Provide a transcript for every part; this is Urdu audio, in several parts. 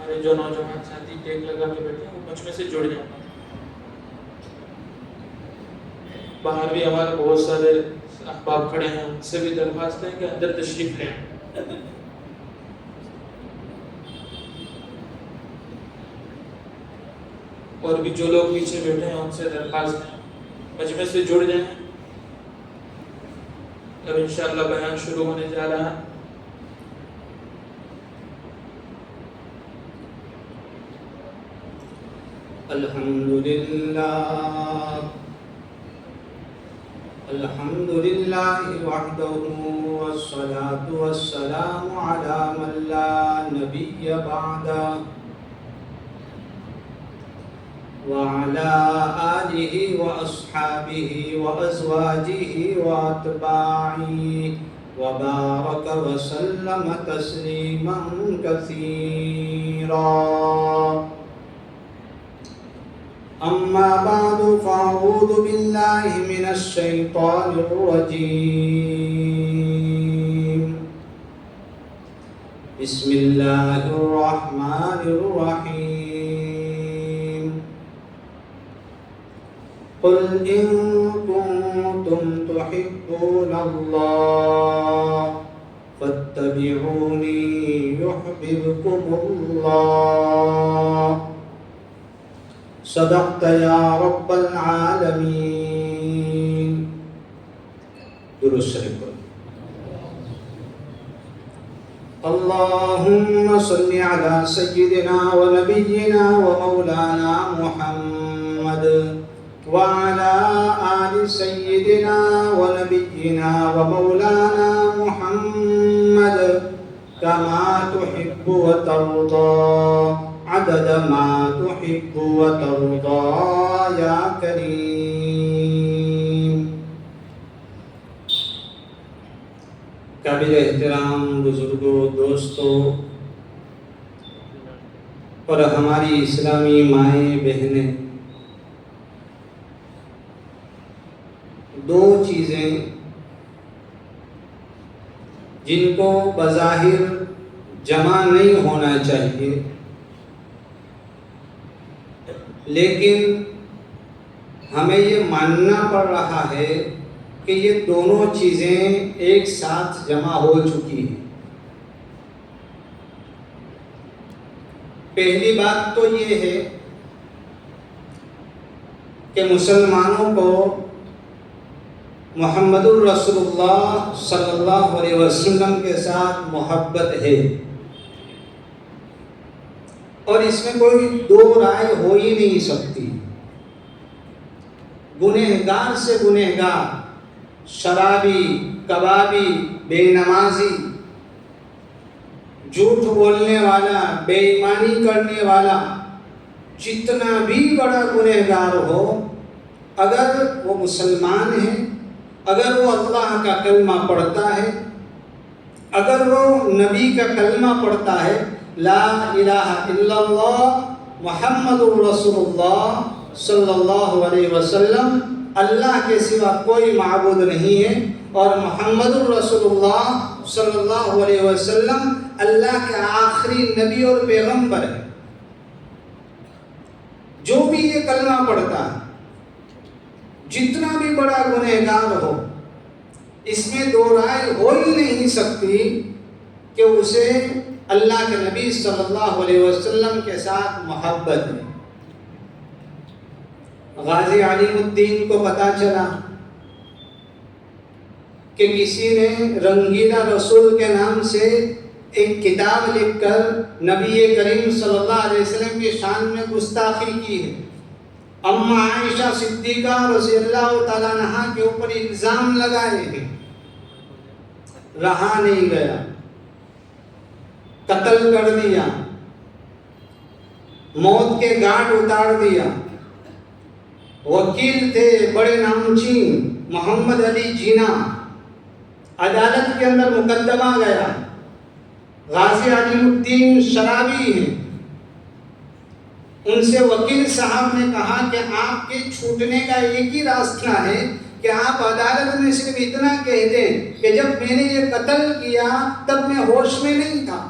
ہمارے جو نوجوان ساتھی ٹیک لگا کے بیٹھے ہیں وہ مجھ میں سے جڑ جائیں. باہر بھی ہمارے بہت سارے احباب کھڑے ہیں، ان سے بھی درخواست ہے کہ اندر تشریف لیں. اور بھی جو لوگ پیچھے بیٹھے ہیں ان سے درخواست ہے مجمع سے جڑ جائیں. اب انشاءاللہ بیان شروع ہونے جا رہا ہے. الحمد لله وحده والصلاة والسلام على من لا نبي بعده وعلى آله وأصحابه وأزواجه وأتباعه وبارك وسلم تسليما كثيرا. أما بعد فأعوذ بالله من الشيطان الرجيم. بسم الله الرحمن الرحيم. قل إن كنتم تحبون الله فاتبعوني يحببكم الله. صدقت یا رب العالمین. درود شریف پڑھو. اللهم صل على سيدنا ونبينا ومولانا محمد وعلى آل سيدنا ونبينا ومولانا محمد كما تحب وترضى عدد ما تحب وترضى يا كريم. قابل احترام بزرگوں، دوستوں اور ہماری اسلامی مائیں بہنیں، دو چیزیں جن کو بظاہر جمع نہیں ہونا چاہیے لیکن ہمیں یہ ماننا پڑ رہا ہے کہ یہ دونوں چیزیں ایک ساتھ جمع ہو چکی ہیں. پہلی بات تو یہ ہے کہ مسلمانوں کو محمد الرسول اللہ صلی اللہ علیہ وسلم کے ساتھ محبت ہے، اور اس میں کوئی دو رائے ہو ہی نہیں سکتی. گنہگار سے گنہگار، شرابی، کبابی، بے نمازی، جھوٹ بولنے والا، بے ایمانی کرنے والا، جتنا بھی بڑا گنہگار ہو، اگر وہ مسلمان ہے، اگر وہ اللہ کا کلمہ پڑھتا ہے، اگر وہ نبی کا کلمہ پڑھتا ہے، لا الہ الا اللہ محمد رسول اللہ صلی اللہ علیہ وسلم، اللہ کے سوا کوئی معبود نہیں ہے، اور محمد رسول اللہ صلی اللہ علیہ وسلم اللہ کے آخری نبی اور پیغمبر ہے. جو بھی یہ کلمہ پڑھتا ہے، جتنا بھی بڑا گنہگار ہو، اس میں دو رائے ہو ہی نہیں سکتی کہ اسے اللہ کے نبی صلی اللہ علیہ وسلم کے ساتھ محبت ہے. غازی علیم الدین کو پتہ چلا کہ کسی نے رنگیلا رسول کے نام سے ایک کتاب لکھ کر نبی کریم صلی اللہ علیہ وسلم کی شان میں گستاخی کی ہے. اما عائشہ صدیقہ رضی اللہ تعالیٰ عنہا کے اوپر الزام لگائے ہیں، رہا نہیں گیا، قتل کر دیا، موت کے گھاٹ اتار دیا. وکیل تھے بڑے نامچین محمد علی جینا، عدالت کے اندر مقدمہ گیا. غازی علیم الدین شرابی ہیں، ان سے وکیل صاحب نے کہا کہ آپ کے چھوٹنے کا ایک ہی راستہ ہے کہ آپ عدالت میں صرف اتنا کہہ دیں کہ جب میں نے یہ قتل کیا تب میں ہوش میں نہیں تھا.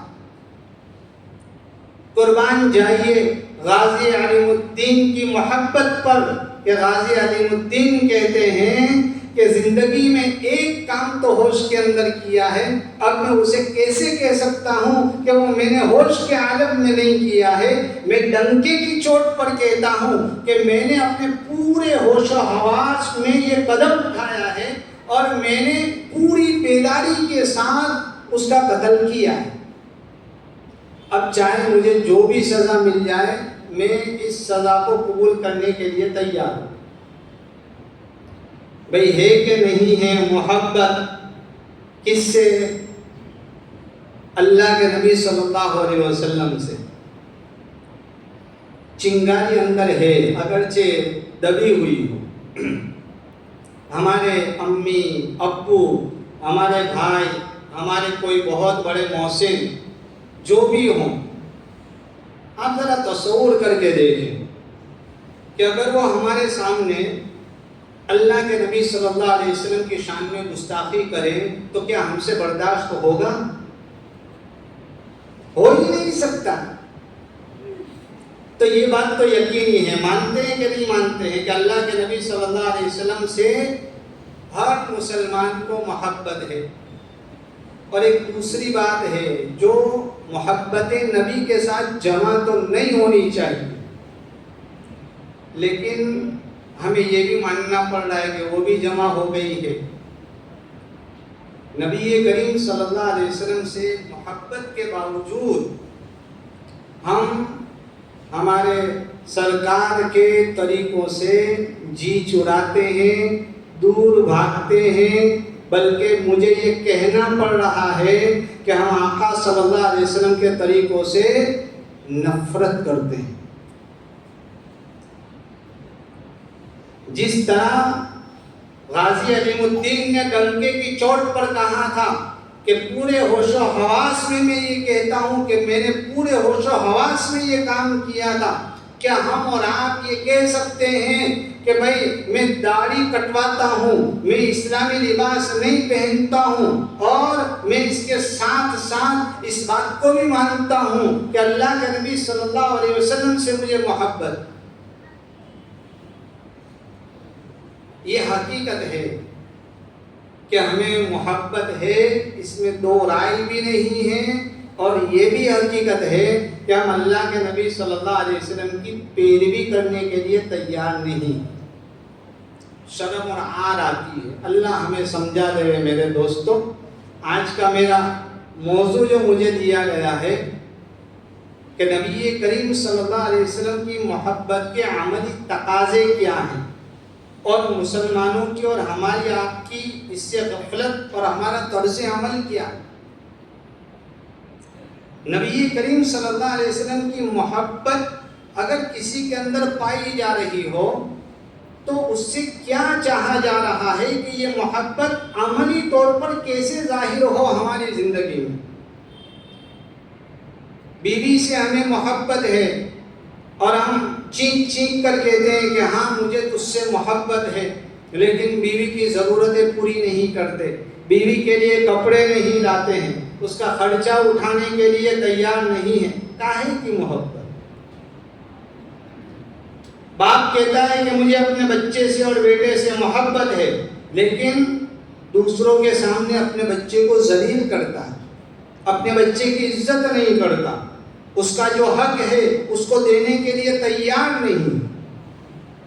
قربان جائیے غازی علیم الدین کی محبت پر کہ غازی علیم الدین کہتے ہیں کہ زندگی میں ایک کام تو ہوش کے اندر کیا ہے، اب میں اسے کیسے کہہ سکتا ہوں کہ وہ میں نے ہوش کے عالم میں نہیں کیا ہے، میں ڈنکے کی چوٹ پر کہتا ہوں کہ میں نے اپنے پورے ہوش و حواس میں یہ قدم اٹھایا ہے اور میں نے پوری بیداری کے ساتھ اس کا قتل کیا ہے۔ اب چاہے مجھے جو بھی سزا مل جائے میں اس سزا کو قبول کرنے کے لیے تیار ہوں۔ بھئی ہے کہ نہیں ہے محبت کس سے؟ اللہ کے نبی صلی اللہ علیہ وسلم سے۔ چنگاری اندر ہے اگرچہ دبی ہوئی ہو، ہمارے امی ابو، ہمارے بھائی، ہمارے کوئی بہت بڑے محسن جو بھی ہوں، آپ ذرا تصور کر کے دیکھیں کہ اگر وہ ہمارے سامنے اللہ کے نبی صلی اللہ علیہ وسلم کی شان میں گستاخی کریں تو کیا ہم سے برداشت ہوگا؟ ہو ہی نہیں سکتا۔ تو یہ بات تو یقینی ہے، مانتے ہیں کہ نہیں مانتے ہیں کہ اللہ کے نبی صلی اللہ علیہ وسلم سے ہر مسلمان کو محبت ہے؟ اور ایک دوسری بات ہے جو محبت نبی کے ساتھ جمع تو نہیں ہونی چاہیے، لیکن ہمیں یہ بھی ماننا پڑ رہا ہے کہ وہ بھی جمع ہو گئی ہے۔ نبی کریم صلی اللہ علیہ وسلم سے محبت کے باوجود ہم ہمارے سرکار کے طریقوں سے جی چراتے ہیں، دور بھاگتے ہیں، بلکہ مجھے یہ کہنا پڑ رہا ہے کہ ہم آقا صلی اللہ علیہ وسلم کے طریقوں سے نفرت کرتے ہیں۔ جس طرح غازی علیم الدین نے ڈنکے کی چوٹ پر کہا تھا کہ پورے ہوش و حواس میں یہ کہتا ہوں کہ میں نے پورے ہوش و حواس میں یہ کام کیا تھا، کیا ہم اور آپ یہ کہہ سکتے ہیں کہ بھائی میں داڑھی کٹواتا ہوں، میں اسلامی لباس نہیں پہنتا ہوں اور میں اس کے ساتھ ساتھ اس بات کو بھی مانتا ہوں کہ اللہ کے نبی صلی اللہ علیہ وسلم سے مجھے محبت؟ یہ حقیقت ہے کہ ہمیں محبت ہے، اس میں دو رائے بھی نہیں ہے، اور یہ بھی حقیقت ہے کہ ہم اللہ کے نبی صلی اللہ علیہ وسلم کی پیروی کرنے کے لیے تیار نہیں۔ شرم اور عار آتی ہے۔ اللہ ہمیں سمجھا دے میرے دوستوں۔ آج کا میرا موضوع جو مجھے دیا گیا ہے کہ نبی کریم صلی اللہ علیہ وسلم کی محبت کے عملی تقاضے کیا ہیں، اور مسلمانوں کی اور ہماری آپ کی اس سے غفلت اور ہمارا طرز عمل کیا۔ نبی کریم صلی اللہ علیہ وسلم کی محبت اگر کسی کے اندر پائی جا رہی ہو تو اس سے کیا چاہا جا رہا ہے کہ یہ محبت عملی طور پر کیسے ظاہر ہو ہماری زندگی میں۔ بیوی سے ہمیں محبت ہے اور ہم چینک چینک کر کہتے ہیں کہ ہاں مجھے تجھ سے محبت ہے، لیکن بیوی کی ضرورتیں پوری نہیں کرتے، بیوی کے لیے کپڑے نہیں لاتے ہیں، اس کا خرچہ اٹھانے کے لیے تیار نہیں ہے۔ کاہے کی محبت؟ باپ کہتا ہے کہ مجھے اپنے بچے سے اور بیٹے سے محبت ہے، لیکن دوسروں کے سامنے اپنے بچے کو ذلیل کرتا ہے، اپنے بچے کی عزت نہیں کرتا، اس کا جو حق ہے اس کو دینے کے لیے تیار نہیں۔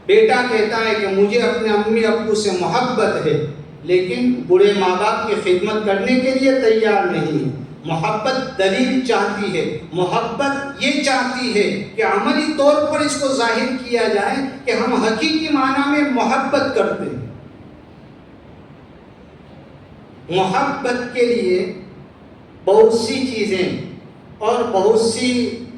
بیٹا کہتا ہے کہ مجھے اپنے امی ابو سے محبت ہے، لیکن بوڑھے ماں باپ کی خدمت کرنے کے لیے تیار نہیں ہے۔ محبت دلیل چاہتی ہے، محبت یہ چاہتی ہے کہ عملی طور پر اس کو ظاہر کیا جائے کہ ہم حقیقی معنی میں محبت کرتے ہیں۔ محبت کے لیے بہت سی چیزیں اور بہت سی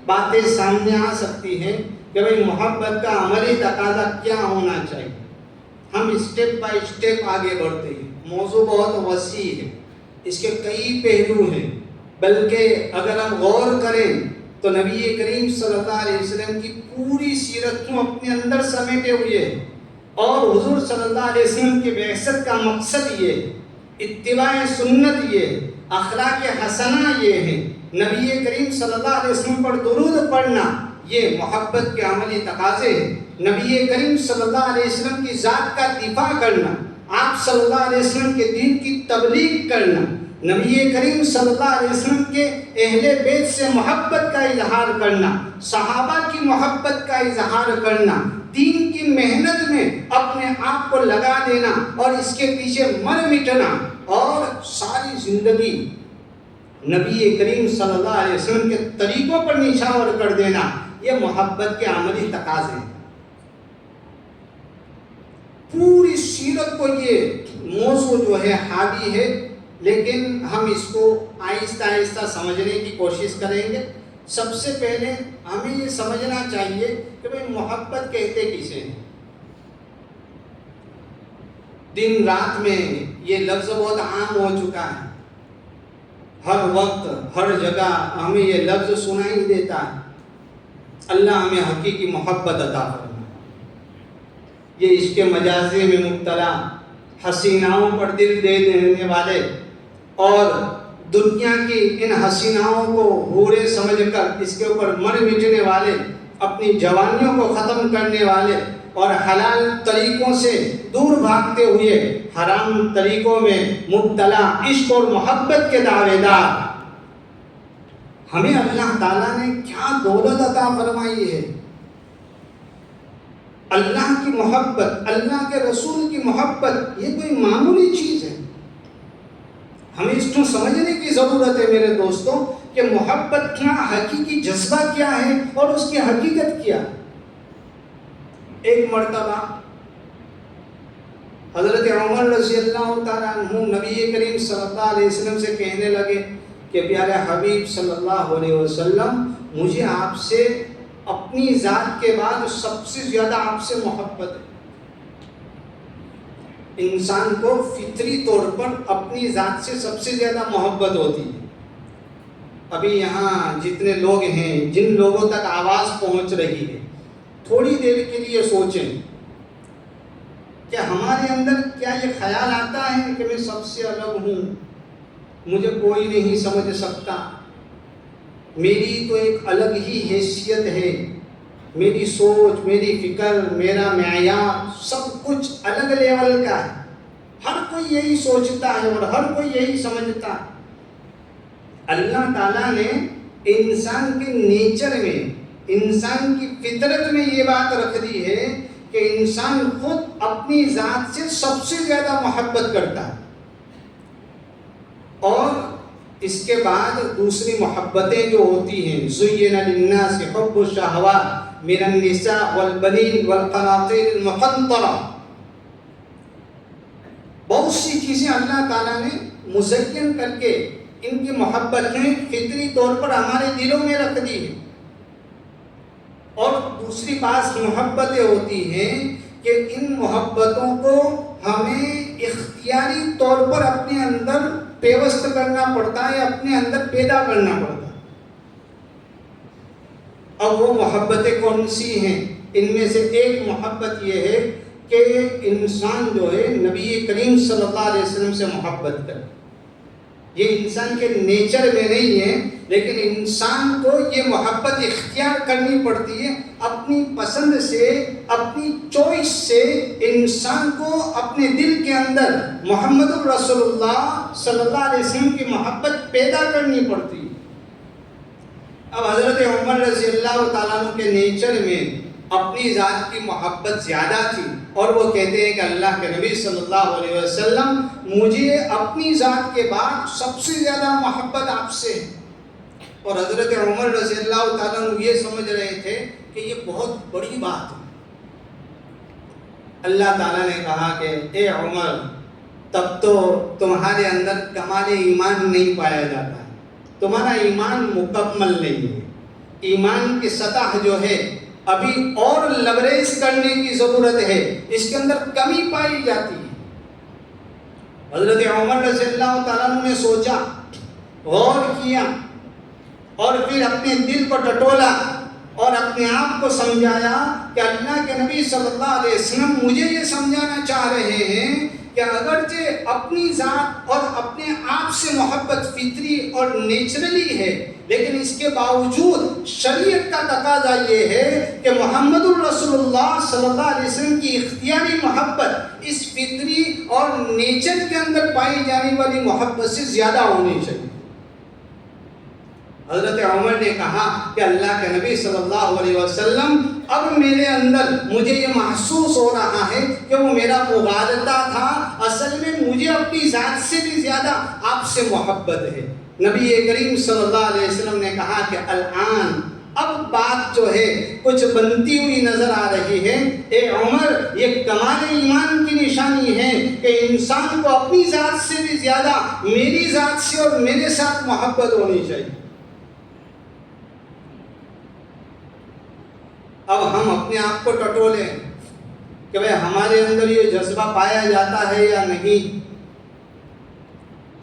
باتیں سامنے آ سکتی ہیں کہ بھئی محبت کا عملی تقاضا کیا ہونا چاہیے۔ ہم اسٹیپ بائی اسٹیپ آگے بڑھتے ہیں۔ موضوع بہت وسیع ہے، اس کے کئی پہلو ہیں، بلکہ اگر ہم غور کریں تو نبی کریم صلی اللہ علیہ وسلم کی پوری سیرت کو اپنے اندر سمیٹے ہوئے ہیں، اور حضور صلی اللہ علیہ وسلم کی بعثت کا مقصد یہ ہے، اتباع سنت یہ ہے، اخلاق حسنہ یہ ہے نبی کریم صلی اللہ علیہ وسلم پر درود پڑھنا یہ محبت کے عملی تقاضے ہیں. نبی کریم صلی اللہ علیہ وسلم کی ذات کا دفاع کرنا، آپ صلی اللہ علیہ وسلم کے دین کی تبلیغ کرنا، نبی کریم صلی اللہ علیہ وسلم کے اہل بیت سے محبت کا اظہار کرنا، صحابہ کی محبت کا اظہار کرنا، دین کی محنت میں اپنے آپ کو لگا دینا اور اس کے پیچھے مر مٹنا اور ساری زندگی نبی کریم صلی اللہ علیہ وسلم کے طریقوں پر نچھاور کر دینا، یہ محبت کے عملی تقاضے ہیں. پوری سیرت کو یہ موضوع جو ہے حاوی ہے، لیکن ہم اس کو آہستہ آہستہ سمجھنے کی کوشش کریں گے. سب سے پہلے ہمیں یہ سمجھنا چاہیے کہ بھئی محبت کہتے کسے ہیں. دن رات میں یہ لفظ بہت عام ہو چکا ہے، ہر وقت ہر جگہ ہمیں یہ لفظ سنائی دیتا ہے. اللہ ہمیں حقیقی محبت عطا فرمائے. یہ عشق مجازی میں مبتلا، حسیناؤں پر دل دے دینے والے اور دنیا کی ان حسیناؤں کو حوریں سمجھ کر اس کے اوپر مر مٹنے والے، اپنی جوانیوں کو ختم کرنے والے اور حلال طریقوں سے دور بھاگتے ہوئے حرام طریقوں میں مبتلا عشق اور محبت کے دعوے دار، ہمیں اللہ تعالیٰ نے کیا دولت عطا فرمائی ہے. اللہ کی محبت، اللہ کے رسول کی محبت، یہ کوئی معمولی چیز ہے. ہمیں اس کو سمجھنے کی ضرورت ہے میرے دوستوں کہ محبت کیا، حقیقی جذبہ کیا ہے اور اس کی حقیقت کیا. ایک مرتبہ حضرت عمر رضی اللہ تعالیٰ عنہ نبی کریم صلی اللہ علیہ وسلم سے کہنے لگے کہ پیارے حبیب صلی اللہ علیہ وسلم، مجھے آپ سے اپنی ذات کے بعد سب سے زیادہ آپ سے محبت ہے. انسان کو فطری طور پر اپنی ذات سے سب سے زیادہ محبت ہوتی ہے. ابھی یہاں جتنے لوگ ہیں، جن لوگوں تک آواز پہنچ رہی ہے، تھوڑی دیر کے لیے سوچیں کہ ہمارے اندر کیا یہ خیال آتا ہے کہ میں سب سے الگ ہوں، مجھے کوئی نہیں سمجھ سکتا، میری تو ایک الگ ہی حیثیت ہے، میری سوچ، میری فکر، میرا معیار سب کچھ الگ لیول کا ہے. ہر کوئی یہی سوچتا ہے اور ہر کوئی یہی سمجھتا ہے. اللہ تعالیٰ نے انسان کے نیچر میں، انسان کی فطرت میں یہ بات رکھ دی ہے کہ انسان خود اپنی ذات سے سب سے زیادہ محبت کرتا ہے، اور اس کے بعد دوسری محبتیں جو ہوتی ہیں، زُيِّنَ لِلنَّاسِ حُبُّ الشَّهَوَاتِ مِنَ النِّسَاءِ وَالْبَنِينَ وَالْقَنَاطِيرِ الْمُقَنطَرَةِ، بہت سی چیزیں اللہ تعالیٰ نے مزین کر کے ان کی محبتیں فطری طور پر ہمارے دلوں میں رکھ دی ہیں. اور دوسری بات محبتیں ہوتی ہیں کہ ان محبتوں کو ہمیں اختیاری طور پر اپنے اندر پیوست کرنا پڑتا ہے، اپنے اندر پیدا کرنا پڑتا ہے. اب وہ محبتیں کون سی ہیں؟ ان میں سے ایک محبت یہ ہے کہ انسان جو ہے نبی کریم صلی اللہ علیہ وسلم سے محبت کرے. یہ انسان کے نیچر میں نہیں ہے، لیکن انسان کو یہ محبت اختیار کرنی پڑتی ہے. اپنی پسند سے، اپنی چوائس سے انسان کو اپنے دل کے اندر محمد الرسول اللہ صلی اللہ علیہ وسلم کی محبت پیدا کرنی پڑتی ہے. اب حضرت عمر رضی اللہ تعالیٰ عنہ کے نیچر میں اپنی ذات کی محبت زیادہ تھی، اور وہ کہتے ہیں کہ اللہ کے نبی صلی اللہ علیہ وسلم، مجھے اپنی ذات کے بعد سب سے زیادہ محبت آپ سے ہے. اور حضرت عمر رضی اللہ تعالیٰ عنہ یہ سمجھ رہے تھے کہ یہ بہت بڑی بات ہے. اللہ تعالیٰ نے کہا کہ اے عمر، تب تو تمہارے اندر کمال ایمان نہیں پایا جاتا ہے، تمہارا ایمان مکمل نہیں ہے. ایمان کی سطح جو ہے ابھی اور لبریز کرنے کی ضرورت ہے، اس کے اندر کمی پائی جاتی ہے. حضرت عمر رضی اللہ تعالیٰ عنہ نے سوچا، غور کیا، اور پھر اپنے دل کو ٹٹولا اور اپنے آپ کو سمجھایا کہ اللہ کے نبی صلی اللہ علیہ وسلم مجھے یہ سمجھانا چاہ رہے ہیں کہ اگرچہ اپنی ذات اور اپنے آپ سے محبت فطری اور نیچرلی ہے، لیکن اس کے باوجود شریعت کا تقاضا یہ ہے کہ محمد الرسول اللہ صلی اللہ علیہ وسلم کی اختیاری محبت اس فطری اور نیچر کے اندر پائی جانے والی محبت سے زیادہ ہونی چاہیے۔ حضرت عمر نے کہا کہ اللہ کے نبی صلی اللہ علیہ وسلم اب میرے اندر مجھے یہ محسوس ہو رہا ہے کہ وہ میرا مغالطہ تھا، اصل میں مجھے اپنی ذات سے بھی زیادہ آپ سے محبت ہے۔ نبی کریم صلی اللہ علیہ وسلم نے کہا کہ الآن اب بات جو ہے کچھ بنتی ہوئی نظر آ رہی ہے، اے عمر یہ کمال ایمان کی نشانی ہے کہ انسان کو اپنی ذات سے بھی زیادہ میری ذات سے اور میرے ساتھ محبت ہونی چاہیے۔ اب ہم اپنے آپ کو ٹٹولیں کہ بھئی ہمارے اندر یہ جذبہ پایا جاتا ہے یا نہیں۔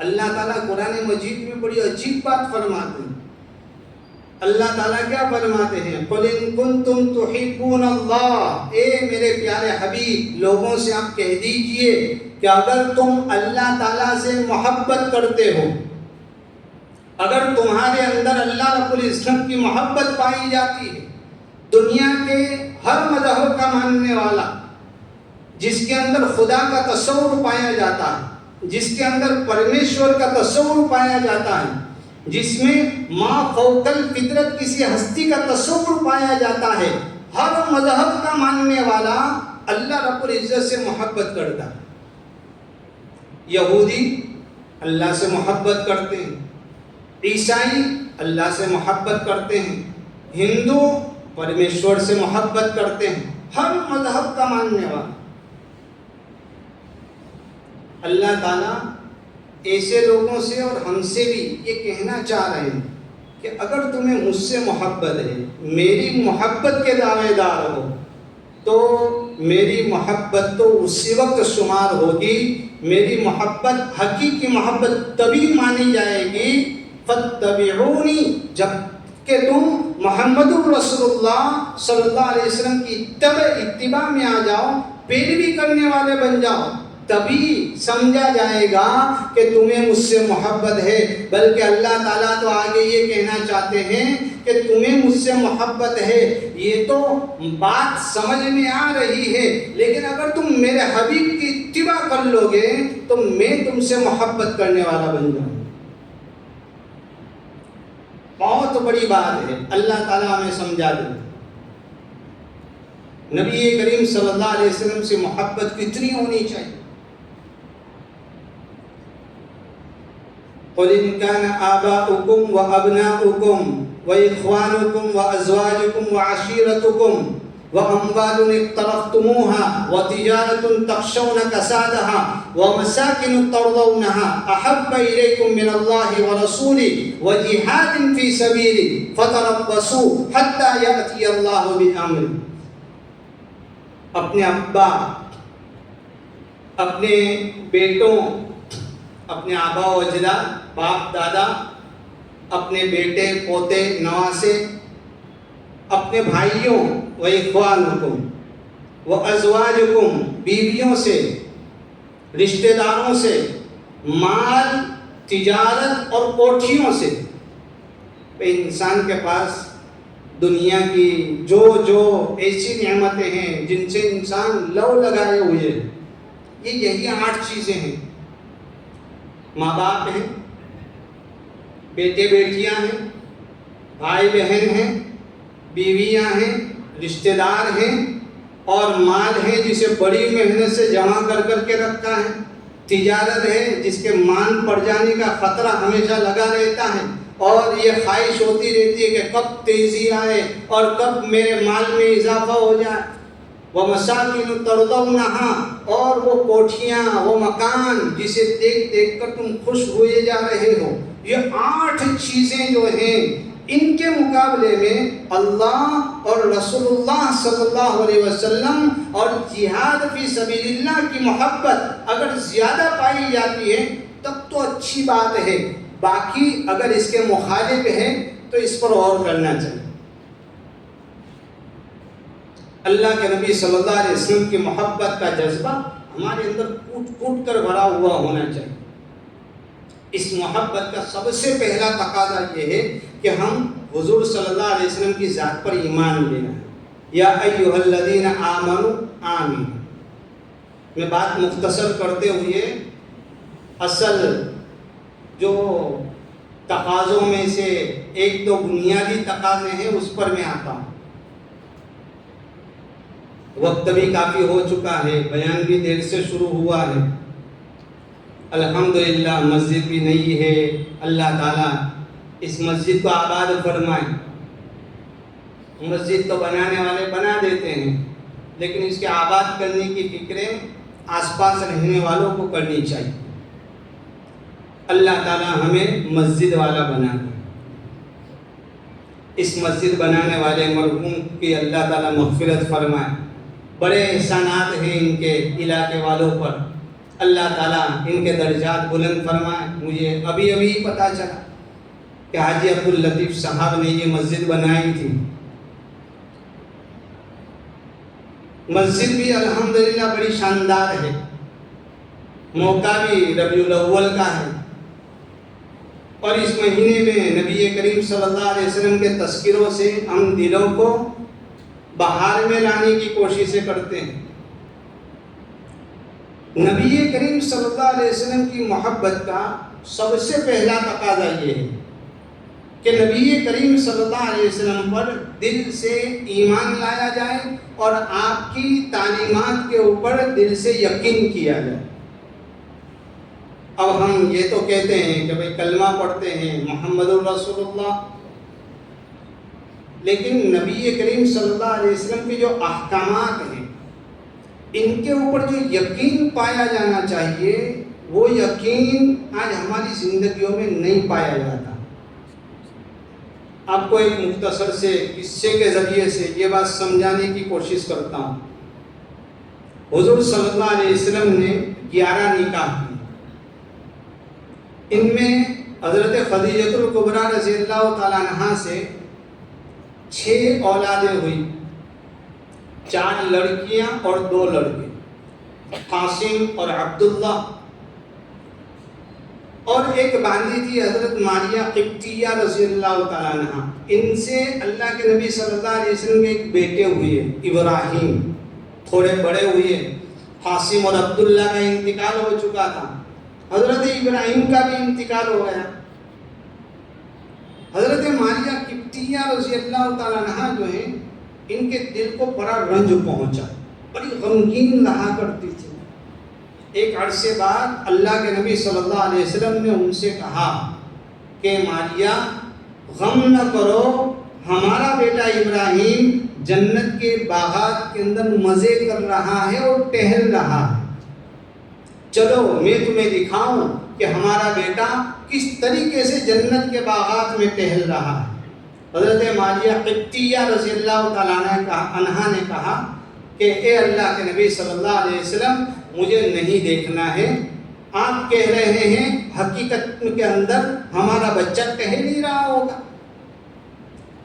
اللہ تعالیٰ قرآن مجید میں بڑی عجیب بات فرماتے ہیں۔ اللہ تعالیٰ کیا فرماتے ہیں؟ قُلْ إِن كُنتُمْ تُحِبُّونَ اللَّهَ، اے میرے پیارے حبیب لوگوں سے آپ کہہ دیجئے کہ اگر تم اللہ تعالیٰ سے محبت کرتے ہو، اگر تمہارے اندر اللہ رب العزت کی محبت پائی جاتی ہے، دنیا کے ہر مذہب کا ماننے والا جس کے اندر خدا کا تصور پایا جاتا ہے، جس کے اندر پرمیشور کا تصور پایا جاتا ہے، جس میں ما فوق الفطرت کسی ہستی کا تصور پایا جاتا ہے، ہر مذہب کا ماننے والا اللہ رب العزت سے محبت کرتا ہے۔ یہودی اللہ سے محبت کرتے ہیں، عیسائی اللہ سے محبت کرتے ہیں، ہندو پرمیشور سے محبت کرتے ہیں، ہر مذہب کا ماننے والا۔ اللہ تعالیٰ ایسے لوگوں سے اور ہم سے بھی یہ کہنا چاہ رہے ہیں کہ اگر تمہیں مجھ سے محبت ہے، میری محبت کے دعوے دار ہو، تو میری محبت تو اسی وقت شمار ہوگی، میری محبت حقیقی محبت تبھی مانی جائے گی فَاتَّبِعُونِي، جب کہ تم محمد الرسول اللہ صلی اللہ علیہ وسلم کی اتباع میں آ جاؤ، پیروی کرنے والے بن جاؤ، تبھی سمجھا جائے گا کہ تمہیں مجھ سے محبت ہے۔ بلکہ اللہ تعالیٰ تو آگے یہ کہنا چاہتے ہیں کہ تمہیں مجھ سے محبت ہے، یہ تو بات سمجھ میں آ رہی ہے، لیکن اگر تم میرے حبیب کی اتباع کر لو گے تو میں تم سے محبت کرنے والا بن جاؤں۔ بہت بڑی بات ہے، اللہ تعالیٰ ہمیں سمجھا دے۔ نبی کریم صلی اللہ علیہ وسلم سے محبت کتنی ہونی چاہیے؟ قُلْ إِنْ كَانَ آبَاؤُكُمْ وَأَبْنَاؤُكُمْ وَإِخْوَانُكُمْ وَأَزْوَاجُكُمْ وَعَشِيرَتُكُمْ وَأَمْوَالٌ اقْتَرَفْتُمُوهَا وَتِجَارَةٌ تَخْشَوْنَ كَسَادَهَا وَمَسَاكِنُ تَرْضَوْنَهَا أَحَبَّ إِلَيْكُم مِّنَ اللَّهِ وَرَسُولِهِ وَجِهَادٍ فِي سَبِيلِهِ فَتَرَبَّصُوا حَتَّى يَأْتِيَ اللَّهُ بِأَمْرِهِ۔ اپنے ابا، اپنے بیٹوں، اپنے آبا و اجداد، باپ دادا، اپنے بیٹے پوتے نواسے، اپنے بھائیوں و اخوانکم و ازواجکم، بیویوں سے، رشتہ داروں سے، مال، تجارت اور کوٹھیوں سے۔ انسان کے پاس دنیا کی جو ایسی نعمتیں ہیں جن سے انسان لو لگائے ہوئے، یہی 8 چیزیں ہیں۔ ماں باپ ہیں، بیٹے بیٹیاں ہیں، بھائی بہن ہیں، بیویاں ہیں، رشتہ دار ہیں، اور مال ہے جسے بڑی محنت سے جمع کر کے رکھا ہے، تجارت ہے جس کے مان پڑ جانے کا خطرہ ہمیشہ لگا رہتا ہے، اور یہ خواہش ہوتی رہتی ہے کہ کب تیزی آئے اور کب میرے مال میں اضافہ ہو جائے۔ وَمَسَاكِنُ تَرْضَوْنَهَا، اور وہ کوٹھیاں، وہ مکان جسے دیکھ دیکھ کر تم خوش ہوئے جا رہے ہو۔ یہ 8 چیزیں جو ہیں، ان کے مقابلے میں اللہ اور رسول اللہ صلی اللہ علیہ وسلم اور جہاد فی سبیل اللہ کی محبت اگر زیادہ پائی جاتی ہے تب تو اچھی بات ہے، باقی اگر اس کے مخالف ہے تو اس پر غور کرنا چاہیے۔ اللہ کے نبی صلی اللہ علیہ وسلم کی محبت کا جذبہ ہمارے اندر کوٹ کوٹ کر بھرا ہوا ہونا چاہیے۔ اس محبت کا سب سے پہلا تقاضا یہ ہے کہ ہم حضور صلی اللہ علیہ وسلم کی ذات پر ایمان لینا ہے. یا ایھا الذین آمنوا آمین. میں بات مختصر کرتے ہوئے اصل جو تقاضوں میں سے ایک دو بنیادی تقاضے ہیں اس پر میں آتا ہوں. وقت بھی کافی ہو چکا ہے، بیان بھی دیر سے شروع ہوا ہے. الحمدللہ مسجد بھی نہیں ہے. اللہ تعالیٰ اس مسجد کو آباد فرمائے. مسجد تو بنانے والے بنا دیتے ہیں، لیکن اس کے آباد کرنے کی فکریں آس پاس رہنے والوں کو کرنی چاہیے. اللہ تعالیٰ ہمیں مسجد والا بنا دے. اس مسجد بنانے والے مرحوم کی اللہ تعالیٰ مغفرت فرمائے. بڑے احسانات ہیں ان کے علاقے والوں پر. اللہ تعالیٰ ان کے درجات بلند فرمائے. مجھے ابھی پتہ چلا کہ حاجی عبداللطیف صاحب نے یہ مسجد بنائی تھی. مسجد بھی الحمدللہ بڑی شاندار ہے. موقع بھی ربیع الاول کا ہے، اور اس مہینے میں نبی کریم صلی اللہ علیہ وسلم کے تذکروں سے ہم دلوں کو بہار میں لانے کی کوششیں کرتے ہیں. نبی کریم صلی اللہ علیہ وسلم کی محبت کا سب سے پہلا تقاضا یہ ہے کہ نبی کریم صلی اللہ علیہ وسلم پر دل سے ایمان لایا جائے اور آپ کی تعلیمات کے اوپر دل سے یقین کیا جائے. اب ہم یہ تو کہتے ہیں کہ بھئی کلمہ پڑھتے ہیں محمد الرسول اللہ، لیکن نبی کریم صلی اللہ علیہ وسلم کے جو احکامات ہیں ان کے اوپر جو یقین پایا جانا چاہیے وہ یقین آج ہماری زندگیوں میں نہیں پایا جاتا. آپ کو ایک مختصر سے قصے کے ذریعے سے یہ بات سمجھانے کی کوشش کرتا ہوں. حضور صلی اللہ علیہ وسلم نے 11 نکاح کیے. ان میں حضرت خدیجہ الکبریٰ رضی اللہ تعالیٰ عنہا سے 6 اولادیں ہوئی. 4 لڑکیاں اور 2 لڑکے، قاسم اور عبداللہ. اور ایک باندھی تھی حضرت ماریہ قبطیہ رضی اللہ تعالیٰ عنہ. ان سے اللہ کے نبی صلی اللہ علیہ وسلم کے ایک بیٹے ہوئے ابراہیم، تھوڑے بڑے ہوئے. قاسم اور عبداللہ کا انتقال ہو چکا تھا. حضرت ابراہیم کا بھی انتقال ہو گیا. حضرت ماریہ قبطیہ رضی اللہ تعالیٰ عنہ جو ہیں ان کے دل کو بڑا رنج پہنچا، بڑی غمگین رہا کرتی تھی. ایک عرصے بعد اللہ کے نبی صلی اللہ علیہ وسلم نے ان سے کہا کہ ماریہ غم نہ کرو، ہمارا بیٹا ابراہیم جنت کے باغات کے اندر مزے کر رہا ہے اور ٹہل رہا ہے. چلو میں تمہیں دکھاؤں کہ ہمارا بیٹا کس طریقے سے جنت کے باغات میں ٹہل رہا ہے. حضرت ماریہ قبطیہ رضی اللہ تعالیٰ عنہا نے کہا کہ اے اللہ کے نبی صلی اللہ علیہ وسلم مجھے نہیں دیکھنا ہے. آپ کہہ رہے ہیں حقیقت کے اندر ہمارا بچہ ٹہل ہی رہا ہوگا.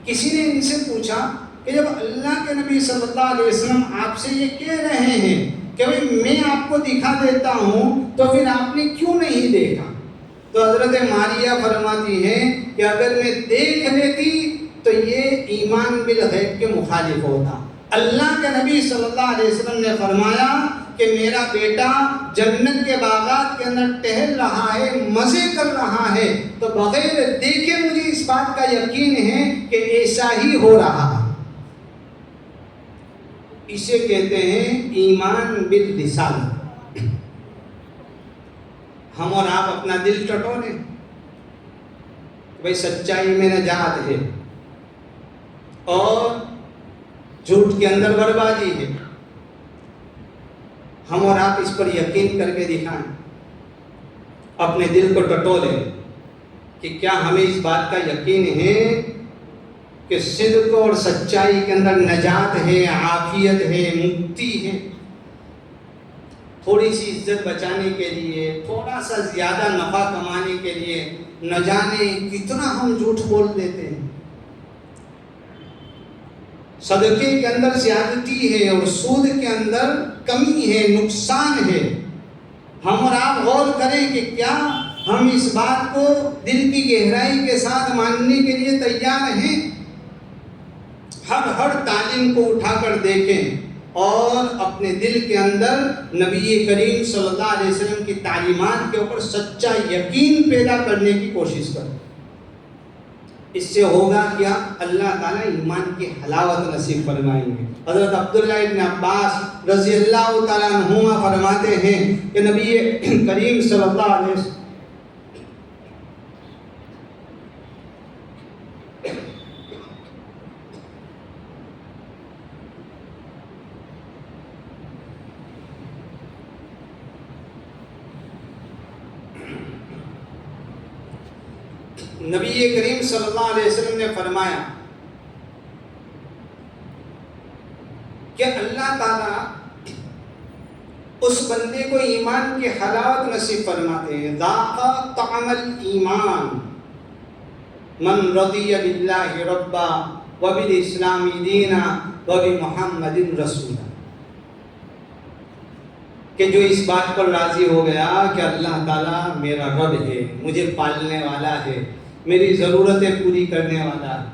کسی نے ان سے پوچھا کہ جب اللہ کے نبی صلی اللہ علیہ وسلم آپ سے یہ کہہ رہے ہیں کہ میں آپ کو دکھا دیتا ہوں تو پھر آپ نے کیوں نہیں دیکھا؟ تو حضرت ماریہ فرماتی ہیں کہ اگر میں دیکھ لیتی تو یہ ایمان بالغیب کے مخالف ہوتا. اللہ کے نبی صلی اللہ علیہ وسلم نے فرمایا کہ میرا بیٹا جنت کے باغات کے اندر ٹہل رہا ہے، مزے کر رہا ہے، تو بغیر دیکھے مجھے اس بات کا یقین ہے کہ ایسا ہی ہو رہا ہے. اسے کہتے ہیں ایمان باللسان. ہم اور آپ اپنا دل ٹٹولیں بھائی سچائی میں نجات ہے اور جھوٹ کے اندر بربادی ہے. ہم اور آپ اس پر یقین کر کے دکھائیں، اپنے دل کو ٹٹولیں کہ کیا ہمیں اس بات کا یقین ہے کہ صدق اور سچائی کے اندر نجات ہے، عافیت ہے، مکتی ہے. تھوڑی سی عزت بچانے کے لیے، تھوڑا سا زیادہ نفع کمانے کے لیے نہ جانے کتنا ہم جھوٹ بول دیتے ہیں. صدقے کے اندر زیادتی ہے اور سود کے اندر کمی ہے، نقصان ہے. ہم اور آپ غور کریں کہ کیا ہم اس بات کو دل کی گہرائی کے ساتھ ماننے کے لیے تیار ہیں. ہر تعلیم کو اٹھا کر دیکھیں اور اپنے دل کے اندر نبی کریم صلی اللہ علیہ وسلم کی تعلیمات کے اوپر سچا یقین پیدا کرنے کی کوشش کریں. اس سے ہوگا کیا؟ اللہ تعالیٰ ایمان کی حلاوت نصیب فرمائیں گے. حضرت عبداللہ ابن عباس رضی اللہ تعالیٰ عنہما فرماتے ہیں کہ نبی کریم صلی اللہ علیہ وسلم نبی کریم صلی اللہ علیہ وسلم نے فرمایا کہ اللہ تعالیٰ اس بندے کو ایمان کی حلاوت نصیب فرماتے ہیں. ذاق طعم الایمان من رضی باللہ ربا وبالاسلام دینا وبمحمد رسولا. کہ جو اس بات پر راضی ہو گیا کہ اللہ تعالیٰ میرا رب ہے، مجھے پالنے والا ہے، میری ضرورتیں پوری کرنے والا ہے،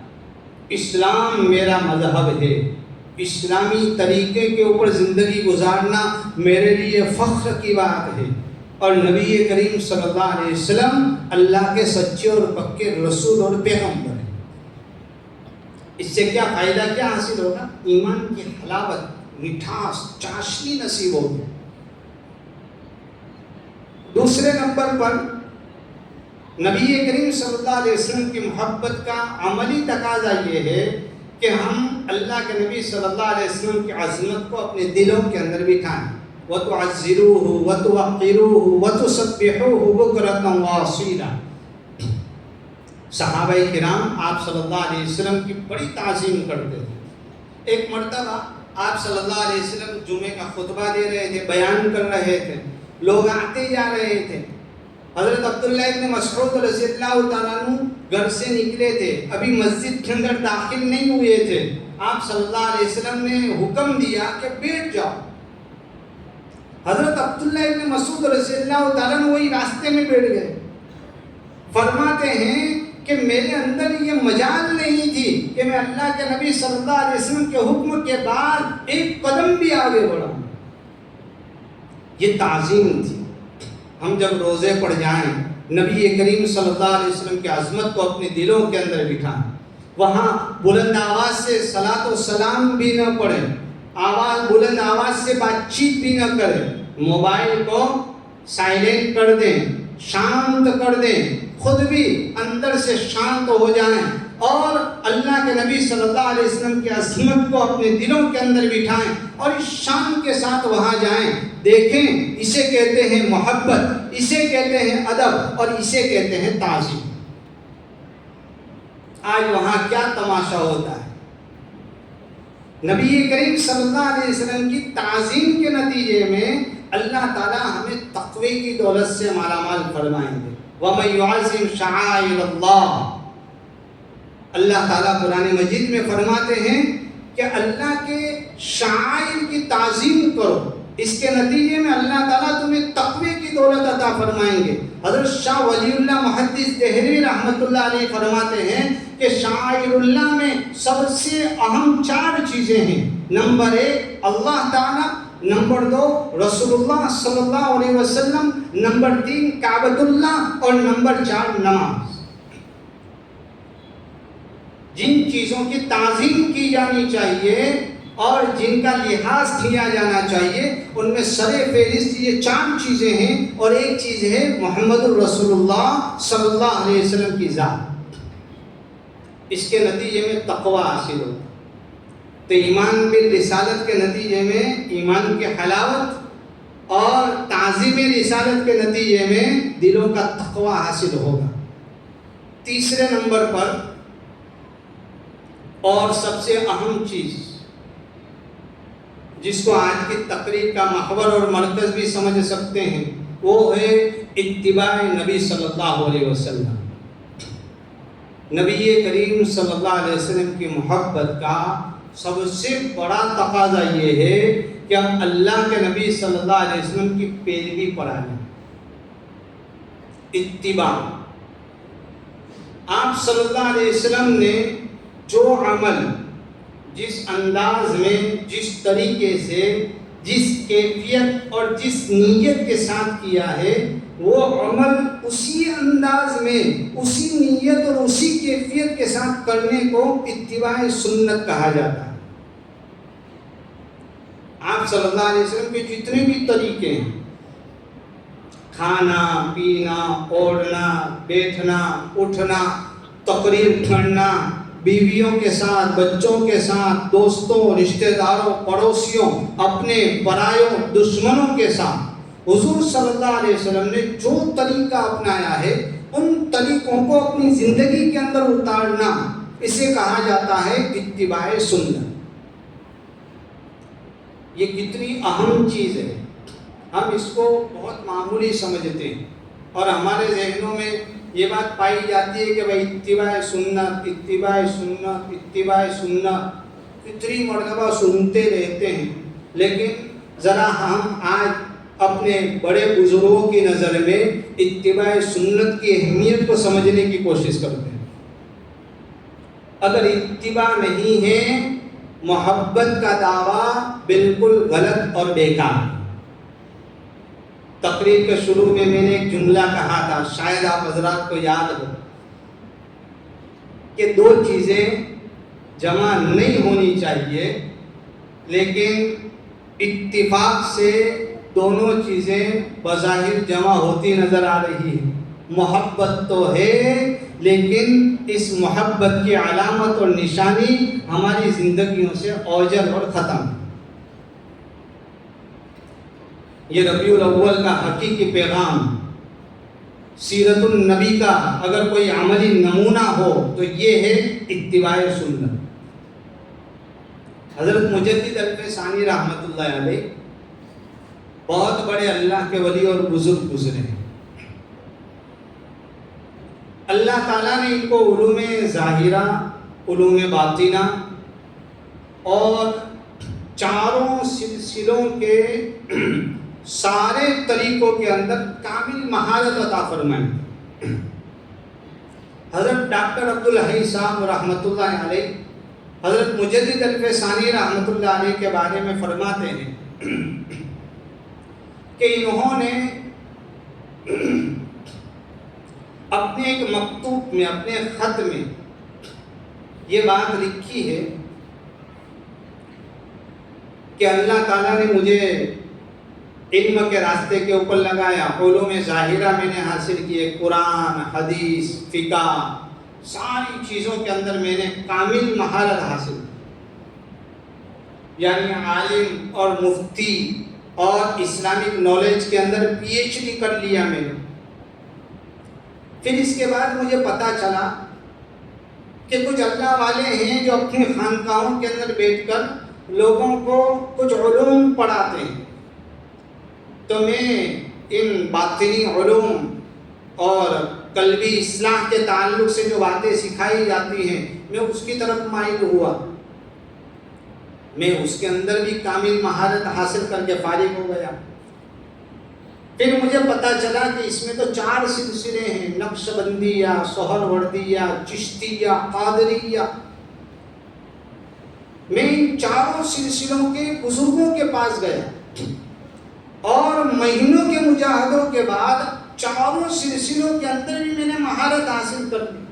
اسلام میرا مذہب ہے، اسلامی طریقے کے اوپر زندگی گزارنا میرے لیے فخر کی بات ہے، اور نبی کریم صلی اللہ علیہ وسلم اللہ کے سچے اور پکے رسول اور پیغمبر ہیں. اس سے کیا فائدہ، کیا حاصل ہوگا؟ ایمان کی حلاوت، مٹھاس، چاشنی نصیب ہوگی. دوسرے نمبر پر نبی کریم صلی اللہ علیہ وسلم کی محبت کا عملی تقاضا یہ ہے کہ ہم اللہ کے نبی صلی اللہ علیہ وسلم کی عظمت کو اپنے دلوں کے اندر بٹھائیں. وَتُعَزِّرُوهُ وَتُوَقِّرُوهُ وَتُسَبِّحُوهُ بُكْرَةً وَأَصِيلًا. صحابہ کرام آپ صلی اللہ علیہ وسلم کی بڑی تعظیم کرتے تھے. ایک مرتبہ آپ صلی اللہ علیہ وسلم جمعے کا خطبہ دے رہے تھے، بیان کر رہے تھے، لوگ آتے جا رہے تھے. حضرت عبداللہ ابن مسعود رضی اللہ تعالیٰ عنہ گھر سے نکلے تھے، ابھی مسجد کے اندر داخل نہیں ہوئے تھے. آپ صلی اللہ علیہ وسلم نے حکم دیا کہ بیٹھ جاؤ. حضرت عبداللہ ابن مسعود رضی اللہ تعالیٰ عنہ وہی راستے میں بیٹھ گئے. فرماتے ہیں کہ میرے اندر یہ مجال نہیں تھی کہ میں اللہ کے نبی صلی اللہ علیہ وسلم کے حکم کے بعد ایک قدم بھی آگے بڑھاؤں. یہ تعظیم تھی. ہم جب روزے پڑ جائیں، نبی کریم صلی اللہ علیہ وسلم کی عظمت کو اپنے دلوں کے اندر بٹھائیں. وہاں بلند آواز سے صلاۃ و سلام بھی نہ پڑھیں، بلند آواز سے بات چیت بھی نہ کریں، موبائل کو سائلنٹ کر دیں، شانت کر دیں، خود بھی اندر سے شانت ہو جائیں اور اللہ کے نبی صلی اللہ علیہ وسلم کی عظمت کو اپنے دلوں کے اندر بٹھائیں اور اس شان کے ساتھ وہاں جائیں. دیکھیں، اسے کہتے ہیں محبت، اسے کہتے ہیں ادب اور اسے کہتے ہیں تعظیم. آج وہاں کیا تماشا ہوتا ہے؟ نبی کریم صلی اللہ علیہ وسلم کی تعظیم کے نتیجے میں اللہ تعالیٰ ہمیں تقوی کی دولت سے مالا مال فرمائیں گے. وَمَن يُعَظِّمْ شَعَائِرَ اللَّهِ. اللہ تعالیٰ قرآن مجید میں فرماتے ہیں کہ اللہ کے شعائر کی تعظیم کرو، اس کے نتیجے میں اللہ تعالیٰ تمہیں تقوی کی دولت عطا فرمائیں گے. حضرت شاہ ولی اللہ محدث دہلوی رحمۃ اللہ علیہ فرماتے ہیں کہ شعائر اللہ میں سب سے اہم 4 چیزیں ہیں. نمبر 1 اللہ تعالیٰ، نمبر 2 رسول اللہ صلی اللہ علیہ وسلم، نمبر 3 کعبۃ اللہ اور نمبر 4 نماز. جن چیزوں کی تعظیم کی جانی چاہیے اور جن کا لحاظ کیا جانا چاہیے ان میں سر فہرست یہ 4 چیزیں ہیں، اور ایک چیز ہے محمد الرسول اللہ صلی اللہ علیہ وسلم کی ذات. اس کے نتیجے میں تقوی حاصل ہوتا. تو ایمان بالرسالت کے نتیجے میں ایمان کی حلاوت اور تعظیم رسالت کے نتیجے میں دلوں کا تقوی حاصل ہوگا. تیسرے نمبر پر اور سب سے اہم چیز جس کو آج کی تقریب کا محور اور مرکز بھی سمجھ سکتے ہیں وہ ہے اتباع نبی صلی اللہ علیہ وسلم. نبی کریم صلی اللہ علیہ وسلم کی محبت کا سب سے بڑا تقاضا یہ ہے کہ ہم اللہ کے نبی صلی اللہ علیہ وسلم کی پیروی پر آئیں. اتباع. آپ صلی اللہ علیہ وسلم نے جو عمل جس انداز میں, جس طریقے سے, جس کیفیت اور جس نیت کے ساتھ کیا ہے, وہ عمل اسی انداز میں, اسی نیت اور اسی کیفیت کے ساتھ کرنے کو اتباع سنت کہا جاتا ہے. آپ صلی اللہ علیہ وسلم کے جتنے بھی طریقے ہیں, کھانا پینا, اوڑھنا بیٹھنا, اٹھنا, تقریر کرنا, بیویوں کے ساتھ, بچوں کے ساتھ, دوستوں, رشتہ داروں, پڑوسیوں, اپنے پرایوں, دشمنوں کے ساتھ, حضور صلی اللہ علیہ وسلم نے جو طریقہ اپنایا ہے ان طریقوں کو اپنی زندگی کے اندر اتارنا, اسے کہا جاتا ہے اتباع سنت. یہ کتنی اہم چیز ہے. ہم اس کو بہت معمولی سمجھتے ہیں اور ہمارے ذہنوں میں یہ بات پائی جاتی ہے کہ بھائی اتباع سنت, اتباع سنت, اتباع سنت کتنی مرتبہ سنتے رہتے ہیں. لیکن ذرا ہم آج اپنے بڑے بزرگوں کی نظر میں اتباع سنت کی اہمیت کو سمجھنے کی کوشش کرتے ہیں. اگر اتباع نہیں ہے, محبت کا دعویٰ بالکل غلط اور بیکار. تقریر کے شروع میں نے ایک جملہ کہا تھا, شاید آپ حضرات کو یاد ہو, کہ دو چیزیں جمع نہیں ہونی چاہیے لیکن اتفاق سے دونوں چیزیں بظاہر جمع ہوتی نظر آ رہی ہیں. محبت تو ہے لیکن اس محبت کی علامت اور نشانی ہماری زندگیوں سے اوجھل اور ختم. یہ ربیع الاول کا حقیقی پیغام, سیرت النبی کا اگر کوئی عملی نمونہ ہو تو یہ ہے اتباع سنت. حضرت مجدد الف ثانی رحمۃ اللہ علیہ بہت بڑے اللہ کے ولی اور بزرگ گزرے ہیں. اللہ تعالیٰ نے ان کو علوم ظاہرہ, علوم باطنہ اور چاروں سلسلوں کے سارے طریقوں کے اندر کامل مہارت عطا فرمائی. حضرت ڈاکٹر عبدالحی صاحب رحمۃ اللہ علیہ حضرت مجدد الف ثانی رحمۃ اللہ علیہ کے بارے میں فرماتے ہیں کہ انہوں نے اپنے ایک مکتوب میں, اپنے خط میں یہ بات لکھی ہے کہ اللہ تعالیٰ نے مجھے علم کے راستے کے اوپر لگایا, علوم ظاہرہ میں نے حاصل کیے, قرآن, حدیث, فقہ, ساری چیزوں کے اندر میں نے کامل مہارت حاصل کی, یعنی عالم اور مفتی اور اسلامک نالج کے اندر پی ایچ ڈی کر لیا میں نے. پھر اس کے بعد مجھے پتہ چلا کہ کچھ اللہ والے ہیں جو اپنی خانقاہوں کے اندر بیٹھ کر لوگوں کو کچھ علوم پڑھاتے ہیں, تو میں ان باطنی علوم اور قلبی اصلاح کے تعلق سے جو باتیں سکھائی جاتی ہیں میں اس کی طرف مائل ہوا. میں اس کے اندر بھی کامل مہارت حاصل کر کے فارغ ہو گیا. پھر مجھے پتہ چلا کہ اس میں تو 4 سلسلے ہیں, نقش بندیہ, سہروردیہ, چشتیہ, قادریہ. میں ان 4 سلسلوں کے بزرگوں کے پاس گیا اور مہینوں کے مجاہدوں کے بعد 4 سلسلوں کے اندر بھی میں نے مہارت حاصل کر لی.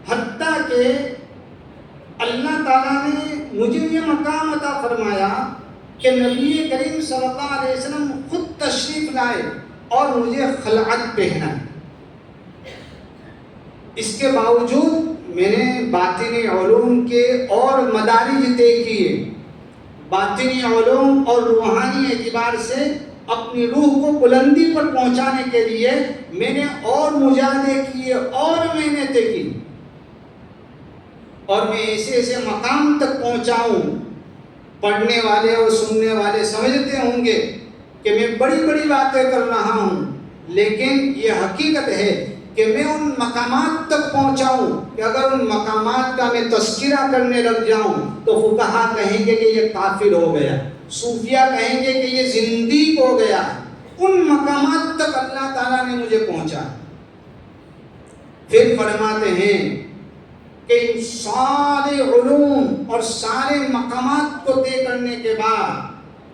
حتیٰ کہ اللہ تعالیٰ نے مجھے یہ مقام عطا فرمایا کہ نبی کریم صلی اللہ علیہ وسلم خود تشریف لائے اور مجھے خلعت پہنائے. اس کے باوجود میں نے باطنی علوم کے اور مدارج طے کیے. باطنی علوم اور روحانی اعتبار سے اپنی روح کو بلندی پر پہنچانے کے لیے میں نے اور مجاہدے کیے اور محنتیں کی, اور میں ایسے ایسے مقام تک پہنچا ہوں. پڑھنے والے اور سننے والے سمجھتے ہوں گے کہ میں بڑی بڑی باتیں کر رہا ہوں, لیکن یہ حقیقت ہے کہ میں ان مقامات تک پہنچا ہوں کہ اگر ان مقامات کا میں تذکرہ کرنے لگ جاؤں تو فقہا کہیں گے کہ یہ کافر ہو گیا, صوفیہ کہیں گے کہ یہ زندیق ہو گیا, ان مقامات تک اللہ تعالیٰ نے مجھے پہنچا. پھر فرماتے ہیں کہ ان سارے علوم اور سارے مقامات کو طے کرنے کے بعد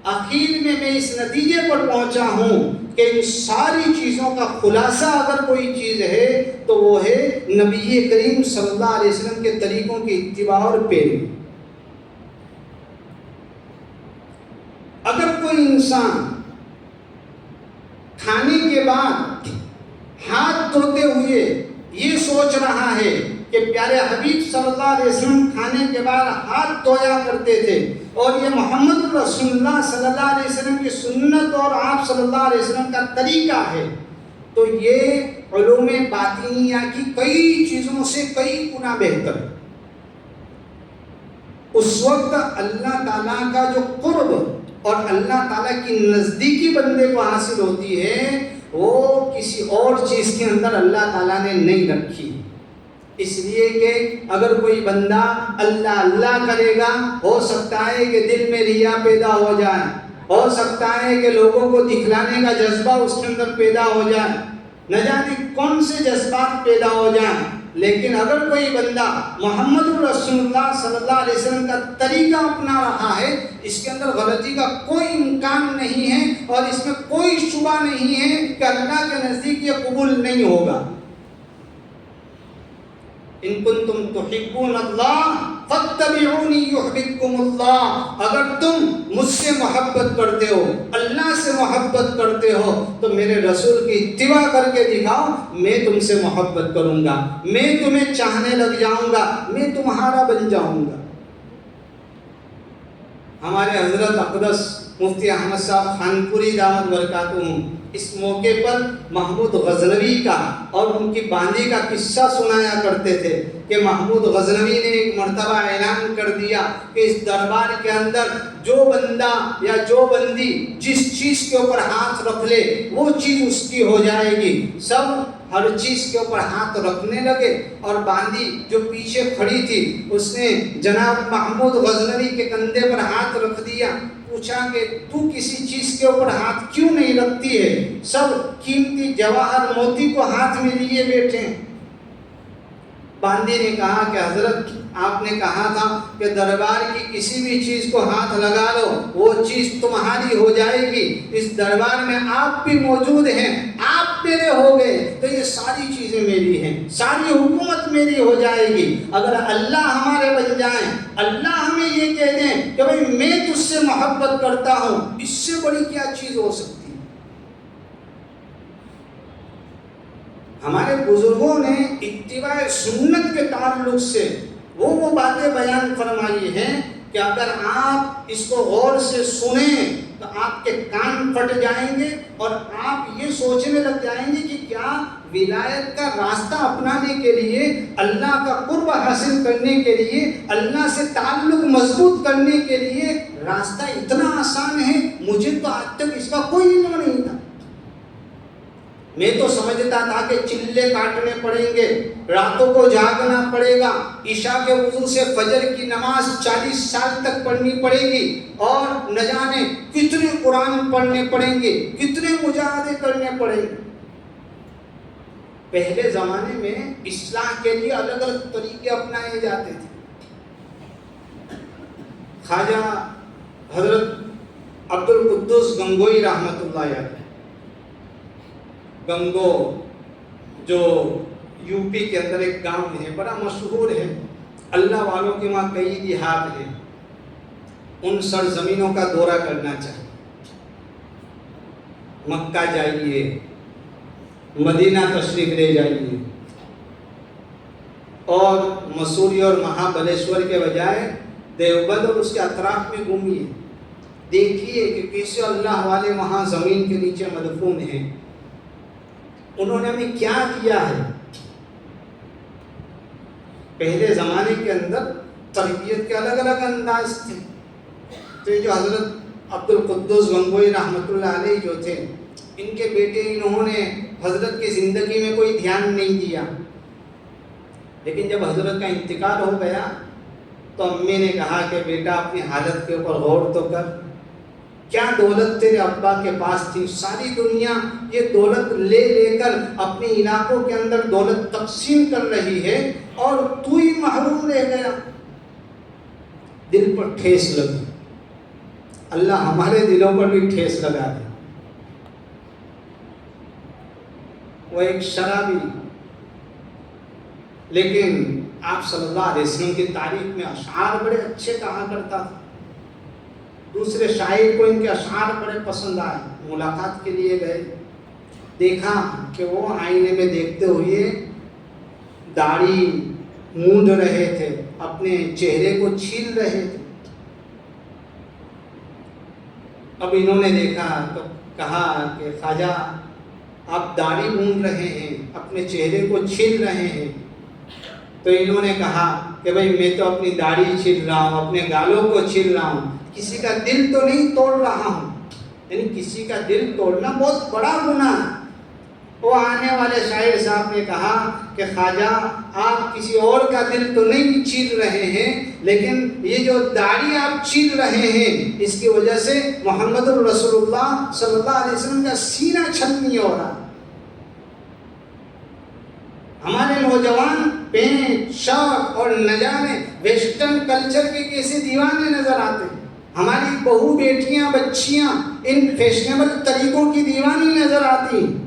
آخر میں اس نتیجے پر پہنچا ہوں کہ ان ساری چیزوں کا خلاصہ اگر کوئی چیز ہے تو وہ ہے نبی کریم صلی اللہ علیہ وسلم کے طریقوں کی اتباع اور پیروی. اگر کوئی انسان کھانے کے بعد ہاتھ دھوتے ہوئے یہ سوچ رہا ہے کہ پیارے حبیب صلی اللہ علیہ وسلم کھانے کے بعد ہاتھ دھویا کرتے تھے اور یہ محمد رسول اللہ صلی اللہ علیہ وسلم کی سنت اور آپ صلی اللہ علیہ وسلم کا طریقہ ہے، تو یہ علوم باطنیہ کی کئی چیزوں سے کئی گنا بہتر ہے. اس وقت اللہ تعالیٰ کا جو قرب اور اللہ تعالیٰ کی نزدیکی بندے کو حاصل ہوتی ہے وہ کسی اور چیز کے اندر اللہ تعالیٰ نے نہیں رکھی. اس لیے کہ اگر کوئی بندہ اللہ اللہ کرے گا، ہو سکتا ہے کہ دل میں ریا پیدا ہو جائے، ہو سکتا ہے کہ لوگوں کو دکھلانے کا جذبہ اس کے اندر پیدا ہو جائے، نہ جانے کون سے جذبات پیدا ہو جائیں. لیکن اگر کوئی بندہ محمد رسول اللہ صلی اللہ علیہ وسلم کا طریقہ اپنا رہا ہے، اس کے اندر غلطی کا کوئی امکان نہیں ہے اور اس میں کوئی شبہ نہیں ہے کہ اللہ کے نزدیک یہ قبول نہیں ہوگا. ان کنتم تحبون اللہ فاتبعونی یحببکم اللہ. اگر تم مجھ سے محبت کرتے ہو، اللہ سے محبت کرتے ہو، تو میرے رسول کی اتباع کر کے دکھاؤ، میں تم سے محبت کروں گا، میں تمہیں چاہنے لگ جاؤں گا، میں تمہارا بن جاؤں گا. ہمارے حضرت اقدس مفتی احمد صاحب خانپوری دامت برکاتہم اس موقع پر محمود غزنوی کا اور ان کی باندی کا قصہ سنایا کرتے تھے کہ محمود غزنوی نے ایک مرتبہ اعلان کر دیا کہ اس دربار کے اندر جو بندہ یا جو بندی جس چیز کے اوپر ہاتھ رکھ لے وہ چیز اس کی ہو جائے گی. سب ہر چیز کے اوپر ہاتھ رکھنے لگے اور باندی جو پیچھے کھڑی تھی اس نے جناب محمود غزنوی کے کندھے پر ہاتھ رکھ دیا. پوچھا کہ تو کسی چیز کے اوپر ہاتھ کیوں نہیں رکھتی ہے؟ سب قیمتی جواہر موتی کو ہاتھ میں لیے بیٹھے ہیں. باندی نے کہا کہ حضرت آپ نے کہا تھا کہ دربار کی کسی بھی چیز کو ہاتھ لگا لو وہ چیز تمہاری ہو جائے گی. اس دربار میں آپ بھی موجود ہیں، آپ میرے ہو گئے تو یہ ساری چیزیں میری ہیں، ساری حکومت میری ہو جائے گی. اگر اللہ ہمارے بن جائیں، اللہ ہمیں یہ کہہ دیں کہ بھئی میں تجھ سے محبت کرتا ہوں، اس سے بڑی کیا چیز ہو سکتی. ہمارے بزرگوں نے اتباع سنت کے تعلق سے وہ باتیں بیان فرمائی ہیں کہ اگر آپ اس کو غور سے سنیں تو آپ کے کان پھٹ جائیں گے اور آپ یہ سوچنے لگ جائیں گے کہ کیا ولایت کا راستہ اپنانے کے لیے، اللہ کا قرب حاصل کرنے کے لیے، اللہ سے تعلق مضبوط کرنے کے لیے راستہ اتنا آسان ہے. مجھے تو آج تک اس کا کوئی علم نہیں تھا. میں تو سمجھتا تھا کہ چلے کاٹنے پڑیں گے، راتوں کو جاگنا پڑے گا، عشاء کے وضو سے فجر کی نماز 40 سال تک پڑھنی پڑے گی اور نہ جانے کتنے قرآن پڑھنے پڑیں گے، کتنے مجاہدے کرنے پڑیں گے. پہلے زمانے میں اصلاح کے لیے الگ الگ طریقے اپنائے جاتے تھے. خواجہ حضرت عبد القدوس گنگوئی رحمۃ اللہ علیہ، گنگو جو یو پی کے اندر ایک گاؤں ہے، بڑا مشہور ہے، اللہ والوں کے وہاں کئی دیہات ہیں. ان سرزمینوں کا دورہ کرنا چاہیے. مکہ جائیے، مدینہ تشریف لے جائیے اور مسوری اور مہابلیشور کے بجائے دیوبند اور اس کے اطراف میں گھومیے. دیکھیے کہ کیسے اللہ والے وہاں زمین کے نیچے مدفون ہیں، انہوں نے ہمیں کیا کیا ہے. پہلے زمانے کے اندر تربیت کے الگ الگ انداز تھے. تو یہ جو حضرت عبد القدوس گنگوئی رحمۃ اللہ علیہ جو تھے، ان کے بیٹے انہوں نے حضرت کی زندگی میں کوئی دھیان نہیں دیا، لیکن جب حضرت کا انتقال ہو گیا تو امی نے کہا کہ بیٹا اپنی حالت کے اوپر غور تو کر، کیا دولت تیرے ابا کے پاس تھی؟ ساری دنیا یہ دولت لے لے کر اپنے علاقوں کے اندر دولت تقسیم کر رہی ہے اور تو ہی محروم رہ گیا۔ دل پر ٹھیس لگی۔ اللہ ہمارے دلوں پر بھی ٹھیس لگا دے۔ وہ ایک شرابی، لیکن آپ صلی اللہ علیہ وسلم کی تعریف میں اشعار بڑے اچھے کہا کرتا تھا۔ دوسرے شاعر کو ان کے اشعار بڑے پسند آئے، ملاقات کے لیے گئے، دیکھا کہ وہ آئینے میں دیکھتے ہوئے داڑھی مونڈ رہے تھے، اپنے چہرے کو چھیل رہے تھے۔ اب انہوں نے دیکھا تو کہا کہ خواجہ آپ داڑھی مونڈ رہے ہیں، اپنے چہرے کو چھیل رہے ہیں۔ تو انہوں نے کہا کہ بھئی میں تو اپنی داڑھی چھیل رہا ہوں، اپنے گالوں کو چھیل رہا ہوں، کسی کا دل تو نہیں توڑ رہا ہوں۔ یعنی کسی کا دل توڑنا بہت بڑا گناہ ہے۔ وہ آنے والے شاعر صاحب نے کہا کہ خواجہ آپ کسی اور کا دل تو نہیں چھیل رہے ہیں، لیکن یہ جو داڑھی آپ چھیل رہے ہیں اس کی وجہ سے محمد الرسول اللہ صلی اللہ علیہ وسلم کا سینہ چھلنی ہو رہا۔ ہمارے نوجوان پینٹ شرٹ اور نہ جانے ویسٹرن کلچر کے کیسے دیوانے نظر آتے ہیں۔ ہماری بہو بیٹیاں بچیاں ان فیشنیبل طریقوں کی دیوانی نظر آتی ہیں۔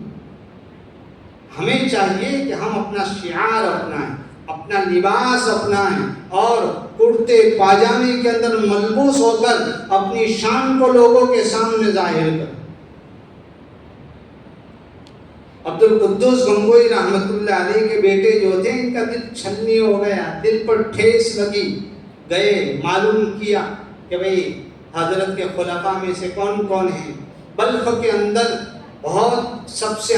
ہمیں چاہیے کہ ہم اپنا شعار اپنائیں، اپنا لباس اپنائیں اور کرتے پاجامے کے اندر ملبوس ہو کر اپنی شان کو لوگوں کے سامنے ظاہر کریں۔ عبد القدوس گنگوئی رحمۃ اللہ علیہ کے بیٹے جو تھے ان کا دل چھلنی ہو گیا، دل پر ٹھیس لگی۔ گئے معلوم کیا کہ بھئی حضرت کے خلفاء میں سے کون کون ہیں۔ بلخ کے اندر بہت سب سے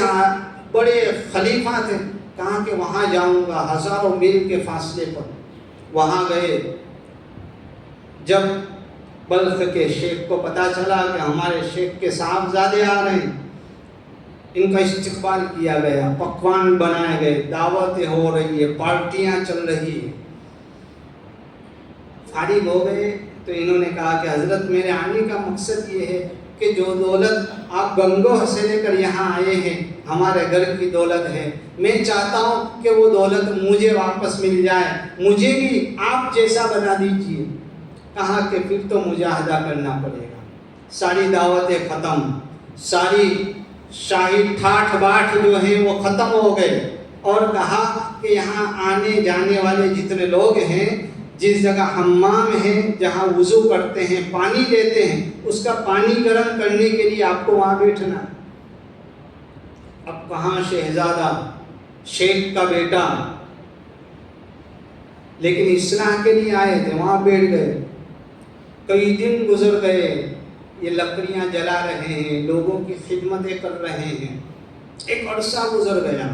بڑے خلیفہ تھے، کہا کہ وہاں جاؤں گا، ہزاروں میل کے فاصلے پر۔ وہاں گئے، جب بلخ کے شیخ کو پتہ چلا کہ ہمارے شیخ کے صاحبزادے آ رہے ہیں، ان کا استقبال کیا گیا، پکوان بنائے گئے، دعوتیں ہو رہی ہے، پارٹیاں چل رہی ہیں۔ فارغ ہو گئے تو انہوں نے کہا کہ حضرت میرے آنے کا مقصد یہ ہے کہ جو دولت آپ گنگوہ سے لے کر یہاں آئے ہیں ہمارے گھر کی دولت ہے، میں چاہتا ہوں کہ وہ دولت مجھے واپس مل جائے، مجھے بھی آپ جیسا بنا دیجیے۔ کہا کہ پھر تو مجاہدہ کرنا پڑے گا۔ ساری دعوتیں ختم، ساری شاہی ٹھاٹھ باٹھ جو ہیں وہ ختم ہو گئے، اور کہا کہ یہاں آنے جانے والے جتنے لوگ ہیں، جس جگہ حمام ہے جہاں وضو کرتے ہیں، پانی لیتے ہیں، اس کا پانی گرم کرنے کے لیے آپ کو وہاں بیٹھنا۔ اب کہاں شہزادہ، شیخ کا بیٹا، لیکن اصلاح کے لیے آئے تھے، وہاں بیٹھ گئے۔ کئی دن گزر گئے، یہ لکڑیاں جلا رہے ہیں، لوگوں کی خدمتیں کر رہے ہیں۔ ایک عرصہ گزر گیا۔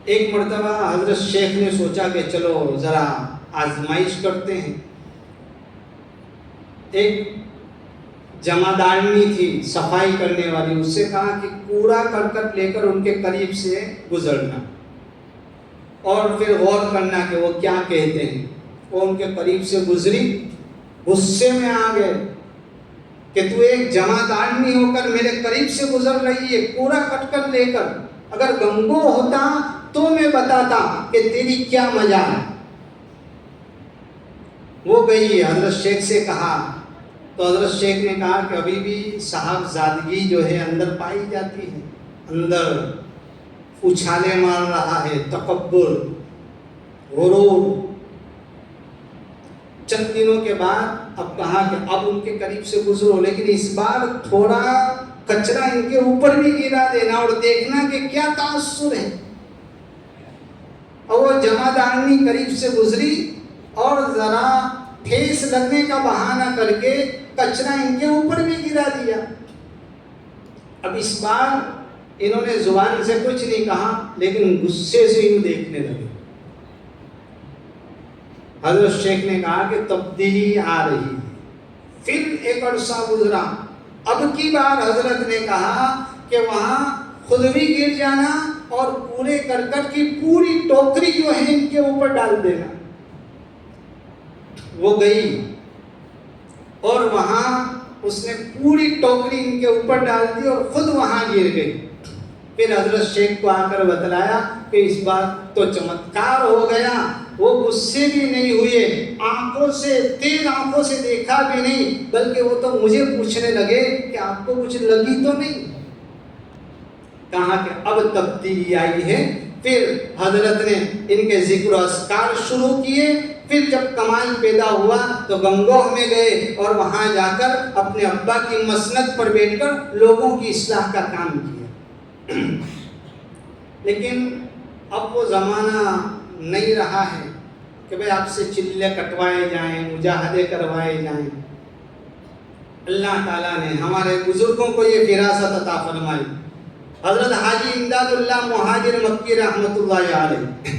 ایک مرتبہ حضرت شیخ نے سوچا کہ چلو ذرا آزمائش کرتے ہیں۔ ایک جمعدارنی تھی صفائی کرنے والی، اس سے کہا کہ کوڑا کرکٹ لے کر ان کے قریب سے گزرنا اور پھر غور کرنا کہ وہ کیا کہتے ہیں۔ وہ ان کے قریب سے گزری، غصے میں آ گئے کہ تو ایک جمعدارنی ہو کر میرے قریب سے گزر رہی ہے کوڑا کرکٹ لے کر، اگر گنگو ہوتا تو میں بتاتا کہ تیری کیا مزہ ہے۔ وہ گئی، حضرت شیخ سے کہا، تو حضرت شیخ نے کہا کہ ابھی بھی صاحبزادگی جو ہے اندر پائی جاتی ہے، اندر اچھالے مار رہا ہے، تکبر، غرور۔ چند دنوں کے بعد اب کہا کہ اب ان کے قریب سے گزرو، لیکن اس بار تھوڑا کچرا ان کے اوپر بھی گرا دینا اور دیکھنا کہ کیا تاثر ہے۔ اور وہ جمعدارنی قریب سے گزری اور ذرا ٹھیس لگنے کا بہانہ کر کے کچرا ان کے اوپر بھی گرا دیا۔ اب اس بار انہوں نے زبان سے کچھ نہیں کہا، لیکن غصے سے یوں دیکھنے لگے۔ حضرت شیخ نے کہا کہ تبدیلی آ رہی ہے۔ پھر ایک عرصہ گزرا، اب کی بار حضرت نے کہا کہ وہاں خود بھی گر جانا اور پورے کرکٹ کی پوری ٹوکری جو ہے ان کے اوپر ڈال دینا۔ وہ گئی، اور وہاں اس نے پوری ٹوکری ان کے اوپر ڈال دی اور خود وہاں گر گئی. پھر حضرت شیخ کو آ کر بتلایا کہ اس بار تو چمتکار ہو گیا. وہ غصے بھی نہیں ہوئے, تیز آنکھوں سے دیکھا بھی نہیں, بلکہ وہ تو مجھے پوچھنے لگے کہ آپ کو کچھ لگی تو نہیں. کہا کہ اب تبدیلی آئی ہے. پھر حضرت نے ان کے ذکر و اذکار شروع کیے. پھر جب کمال پیدا ہوا تو گنگوہ میں گئے اور وہاں جا کر اپنے ابا کی مسند پر بیٹھ کر لوگوں کی اصلاح کا کام کیا. لیکن اب وہ زمانہ نہیں رہا ہے کہ بھئی آپ سے چلے کٹوائے جائیں, مجاہدے کروائے جائیں. اللہ تعالیٰ نے ہمارے بزرگوں کو یہ فراست عطا فرمائی. حضرت حاجی امداد اللہ مہاجر مکی رحمۃ اللہ علیہ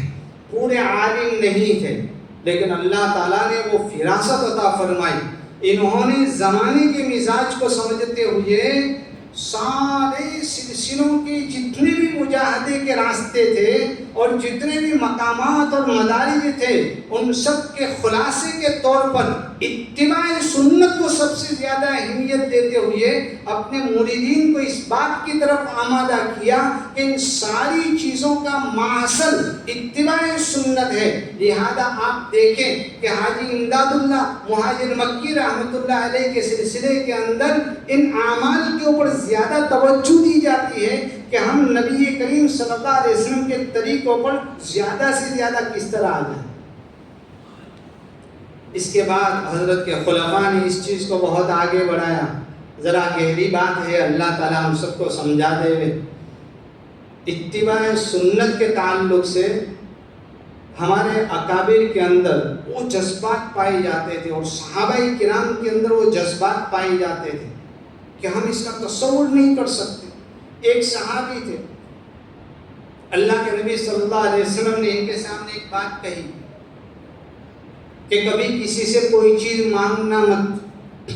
پورے عالم نہیں تھے, لیکن اللہ تعالیٰ نے وہ فراست عطا فرمائی. انہوں نے زمانے کے مزاج کو سمجھتے ہوئے سارے سلسلوں کے جتنے بھی مجاہدے کے راستے تھے اور جتنے بھی مقامات اور مدارج تھے, ان سب کے خلاصے کے طور پر اتباع سنت کو سب سے زیادہ اہمیت دیتے ہوئے اپنے مریدین کو اس بات کی طرف آمادہ کیا کہ ان ساری چیزوں کا ماصل اتباع سنت ہے. لہذا آپ دیکھیں کہ حاجی امداد اللہ مہاجر مکی رحمۃ اللہ علیہ کے سلسلے کے اندر ان اعمال کے اوپر زیادہ توجہ دی جاتی ہے کہ ہم نبی کریم صلی اللہ علیہ وسلم کے طریقوں پر زیادہ سے زیادہ کس طرح آ جائیں. اس کے بعد حضرت کے خلفاء نے اس چیز کو بہت آگے بڑھایا. ذرا گہری بات ہے, اللہ تعالیٰ ہم سب کو سمجھا دے. اتباع سنت کے تعلق سے ہمارے اکابر کے اندر وہ جذبات پائے جاتے تھے اور صحابہ کرام کے اندر وہ جذبات پائے جاتے تھے کہ ہم اس کا تصور نہیں کر سکتے. ایک صحابی تھے, اللہ کے نبی صلی اللہ علیہ وسلم نے ان کے سامنے ایک بات کہی کہ کبھی کسی سے کوئی چیز مانگنا مت.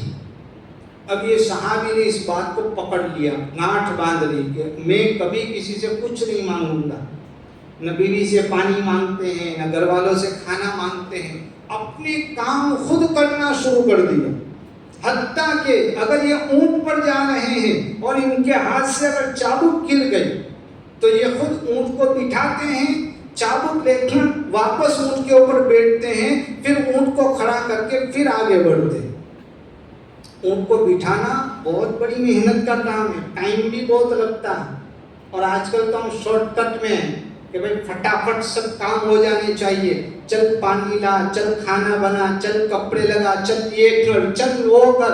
اب یہ صحابی نے اس بات کو پکڑ لیا, گانٹھ باندھ لی کہ میں کبھی کسی سے کچھ نہیں مانگوں گا. نہ بیوی سے پانی مانگتے ہیں, نہ گھر والوں سے کھانا مانگتے ہیں, اپنے کام خود کرنا شروع کر دیا. حتیٰ کہ اگر یہ اونٹ پر جا رہے ہیں اور ان کے ہاتھ سے اگر چابک گر گئی تو یہ خود اونٹ کو بٹھاتے ہیں, چابک لے کر واپس اونٹ کے اوپر بیٹھتے ہیں, پھر اونٹ کو کھڑا کر کے پھر آگے بڑھتے ہیں. اونٹ کو بٹھانا بہت بڑی محنت کا کام ہے, ٹائم بھی بہت لگتا ہے. اور آج کل تو ہم شارٹ کٹ میں ہیں کہ بھائی فٹافٹ سب کام ہو جانے چاہیے. چل پانی لا, چل کھانا بنا, چل کپڑے لگا, چل یہ کر, چل وہ کر.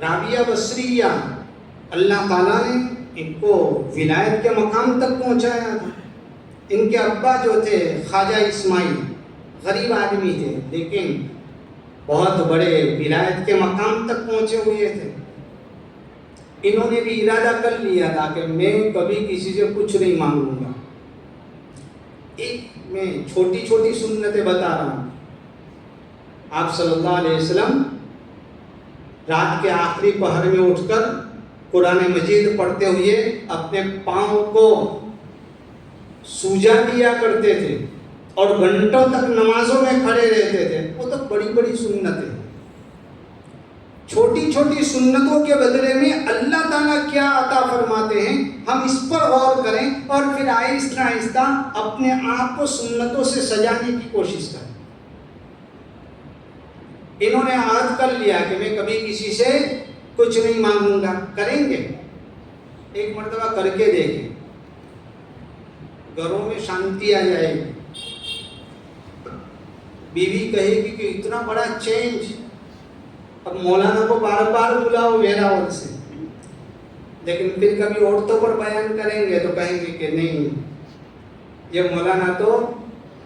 رابعہ بصریہ اللہ تعالیٰ نے ان کو ولایت کے مقام تک پہنچایا تھا. ان کے ابا جو تھے خواجہ اسماعیل غریب آدمی تھے, لیکن بہت بڑے ولایت کے مقام تک پہنچے ہوئے تھے. انہوں نے بھی ارادہ کر لیا تھا کہ میں کبھی کسی سے کچھ نہیں مانگوں گا. ایک میں چھوٹی چھوٹی سنتیں بتا رہا ہوں. آپ صلی اللہ علیہ وسلم رات کے آخری پہر میں اٹھ کر قرآن مجید پڑھتے ہوئے اپنے پاؤں کو سوجا دیا کرتے تھے اور گھنٹوں تک نمازوں میں کھڑے رہتے تھے. وہ تو بڑی بڑی سنتیں. چھوٹی چھوٹی سنتوں کے بدلے میں اللہ تعالیٰ کیا عطا فرماتے ہیں, ہم اس پر غور کریں اور پھر آہستہ آہستہ اپنے آپ کو سنتوں سے سجانے کی کوشش کریں. انہوں نے عہد کر لیا کہ میں کبھی کسی سے کچھ نہیں مانگوں گا. کریں گے, ایک مرتبہ کر کے دیکھیں, گھروں میں شانتی آ جائے گی. بیوی کہے گی کہ اتنا بڑا چینج, اب مولانا کو بار بار بلاؤ ویراول سے. لیکن پھر کبھی عورتوں پر بیان کریں گے تو کہیں گے کہ نہیں, یہ مولانا تو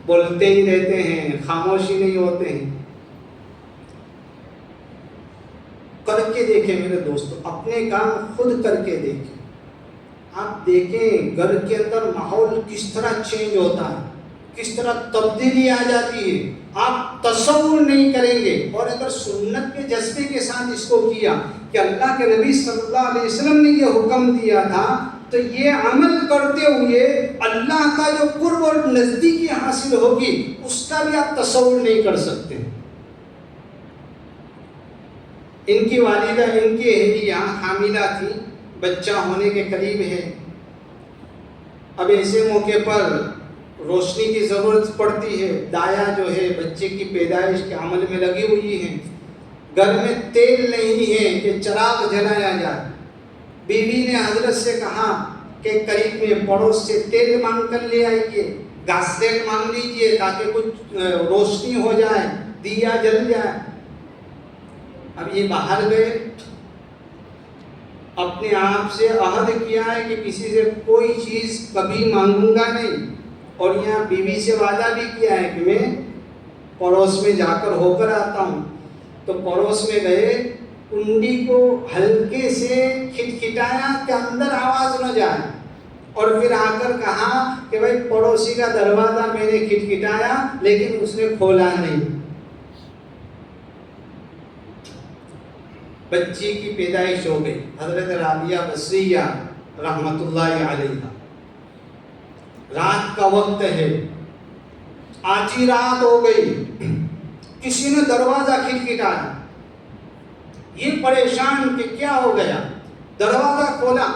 بولتے ہی رہتے ہیں, خاموش ہی نہیں ہوتے ہیں. کر کے دیکھیں میرے دوستو, اپنے کام خود کر کے دیکھیں. آپ دیکھیں گھر کے اندر ماحول کس طرح چینج ہوتا ہے, کس طرح تبدیلی آ جاتی ہے, آپ تصور نہیں کریں گے. اور اگر سنت کے جذبے کے ساتھ اس کو کیا کہ اللہ کے نبی صلی اللہ علیہ وسلم نے یہ حکم دیا تھا, تو یہ عمل کرتے ہوئے اللہ کا جو قرب اور نزدیکی حاصل ہوگی اس کا بھی آپ تصور نہیں کر سکتے. ان کی والدہ ان کی اہلیہ حاملہ تھی، بچہ ہونے کے قریب ہے. اب ایسے موقع پر روشنی کی ضرورت پڑتی ہے. دایا جو ہے بچے کی پیدائش کے عمل میں لگی ہوئی ہے. گھر میں تیل نہیں ہے کہ چراغ جلایا جائے. بیوی نے حضرت سے کہا کہ قریب میں پڑوس سے تیل مانگ کر لے آئیے، گھاسلیٹ مانگ لیجیے تاکہ کچھ روشنی ہو جائے، دیا جل جائے. اب یہ باہر گئے، اپنے آپ سے عہد کیا ہے کہ کسی سے کوئی چیز کبھی مانگوں گا نہیں، اور یہاں بیوی سے وعدہ بھی کیا ہے کہ میں پڑوس میں جا کر ہو کر آتا ہوں. تو پڑوس میں گئے، کنڈی کو ہلکے سے کھٹکھٹایا کہ اندر آواز نہ جائے، اور پھر آ کر کہا کہ بھائی پڑوسی کا دروازہ میں نے کھٹکھٹایا لیکن اس نے کھولا نہیں. بچی کی پیدائش ہو گئی. حضرت رابعہ بصریہ رحمت اللہ علیہ، رات کا وقت ہے، آدھی رات ہو گئی، کسی نے دروازہ کھٹکھٹایا. یہ پریشان کہ کیا ہو گیا. دروازہ کھولا،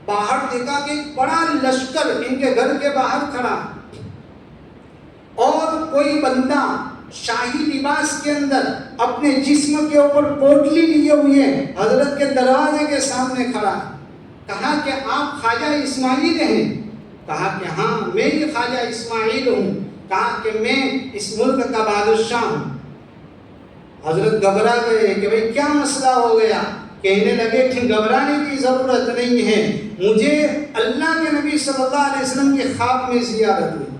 باہر دیکھا کہ بڑا لشکر ان کے گھر کے باہر کھڑا، اور کوئی بندہ شاہی لباس کے اندر اپنے جسم کے اوپر پوٹلی لیے ہوئے حضرت کے دروازے کے سامنے کھڑا. کہا کہ آپ خواجہ اسماعیل ہیں؟ کہا کہ ہاں میں ہی خواجہ اسماعیل ہوں. کہا کہ میں اس ملک کا بادشاہ ہوں. حضرت گھبرا گئے کہ بھئی کیا مسئلہ ہو گیا. کہنے لگے کہ گھبرانے کی ضرورت نہیں ہے، مجھے اللہ کے نبی صلی اللہ علیہ وسلم کے خواب میں زیارت ہوئی.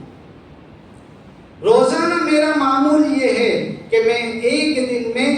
روزانہ میرا معمول یہ ہے کہ میں ایک دن میں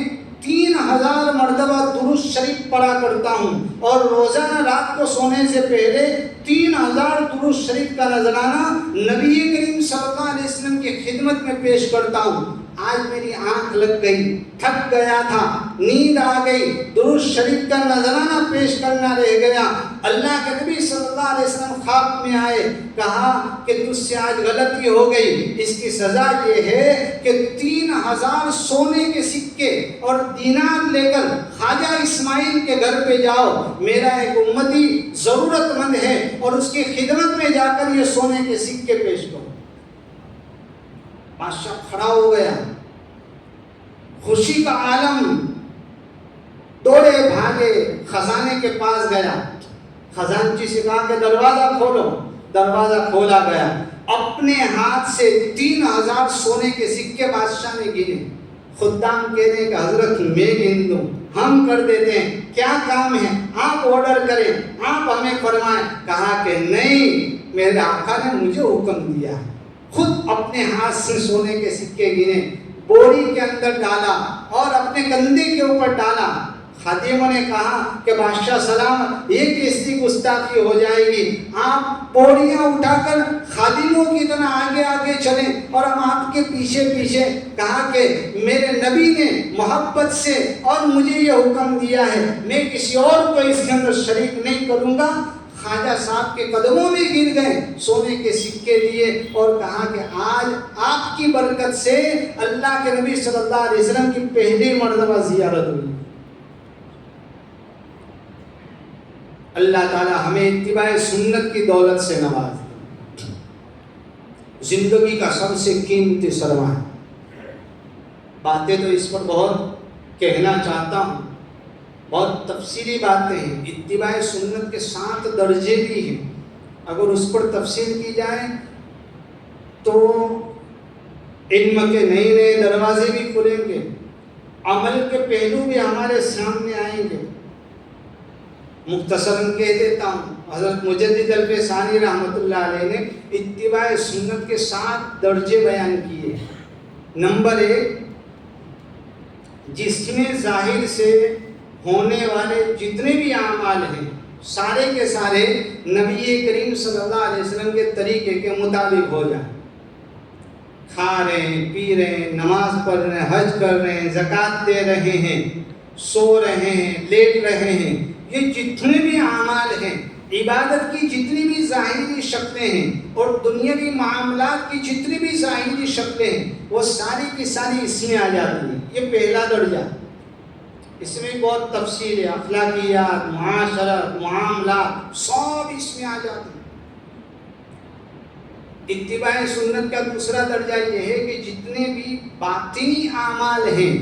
3000 مرتبہ درود شریف پڑھا کرتا ہوں، اور روزانہ رات کو سونے سے پہلے 3000 درود شریف کا نذرانہ نبی کریم صلی اللہ علیہ وسلم کی خدمت میں پیش کرتا ہوں. آج میری آنکھ لگ گئی، تھک گیا تھا، نیند آ گئی، درود شریف کا نذرانہ پیش کرنا رہ گیا. اللہ کے نبی صلی اللہ علیہ وسلم خواب میں آئے، کہا کہ تجھ سے آج غلطی ہو گئی، اس کی سزا یہ ہے کہ 3000 سونے کے سکے اور دینار لے کر خواجہ اسماعیل کے گھر پہ جاؤ. میرا ایک امتی ضرورت مند ہے، اور اس کی خدمت میں جا کر یہ سونے کے سکے پیش کرو. بادشاہ کھڑا ہو گیا، خوشی کا عالم، دوڑے بھاگے خزانے کے پاس گیا. خزانچی سے کہا کہ دروازہ کھولو. دروازہ کھولا گیا. اپنے ہاتھ سے 3000 سونے کے سکے بادشاہ نے گنے. خدام کہتے ہیں کہ حضرت میں گن دوں، ہم کر دیتے ہیں، کیا کام ہے، آپ آرڈر کریں، آپ ہمیں فرمائیں. کہا کہ نہیں، میرے آقا نے مجھے حکم دیا ہے. خود اپنے ہاتھ سے سونے کے سکے گنے، بوری کے اندر ڈالا اور اپنے کندھے کے اوپر ڈالا. خادموں نے کہا کہ بادشاہ سلام، یہ کیسی گستاخی ہو جائے گی، آپ بوریاں اٹھا کر خادموں کی طرح آگے آگے چلیں اور ہم آپ کے پیچھے پیچھے. کہا کہ میرے نبی نے محبت سے اور مجھے یہ حکم دیا ہے، میں کسی اور کو اس کے اندر شریک نہیں کروں گا. خواجہ صاحب کے قدموں میں گر گئے، سونے کے سکے لیے، اور کہا کہ آج آپ کی برکت سے اللہ کے نبی صلی اللہ علیہ وسلم کی پہلی مرتبہ زیارت ہوئی. اللہ تعالی ہمیں اتباع سنت کی دولت سے نواز دے. زندگی کا سب سے قیمتی سرمایہ. باتیں تو اس پر بہت کہنا چاہتا ہوں، بہت تفصیلی باتیں ہیں. اتباع سنت کے 7 درجے بھی ہیں، اگر اس پر تفصیل کی جائے تو علم کے نئے نئے دروازے بھی کھلیں گے، عمل کے پہلو بھی ہمارے سامنے آئیں گے. مختصراً کہہ دیتا ہوں، حضرت مجدد الفسانی رحمۃ اللہ علیہ نے اتباع سنت کے 7 درجے بیان کیے. نمبر 1، جس میں ظاہر سے ہونے والے جتنے بھی اعمال ہیں سارے کے سارے نبی کریم صلی اللہ علیہ وسلم کے طریقے کے مطابق ہو جائیں. کھا رہے ہیں، پی رہے ہیں، نماز پڑھ رہے ہیں، حج کر رہے ہیں، زکوٰۃ دے رہے ہیں، سو رہے ہیں، لیٹ رہے ہیں، یہ جتنے بھی اعمال ہیں، عبادت کی جتنی بھی ظاہری شکلیں ہیں اور دنیاوی معاملات کی جتنی بھی ظاہری شکلیں ہیں، وہ ساری کی ساری اس میں آ جاتی ہیں. یہ پہلا درجہ. اس میں بہت تفصیل ہے، اخلاقیات، معاشرت، معاملات سب اس میں آ جاتے ہیں۔ اتباع سنت کا دوسرا درجہ یہ ہے کہ جتنے بھی باطنی اعمال ہیں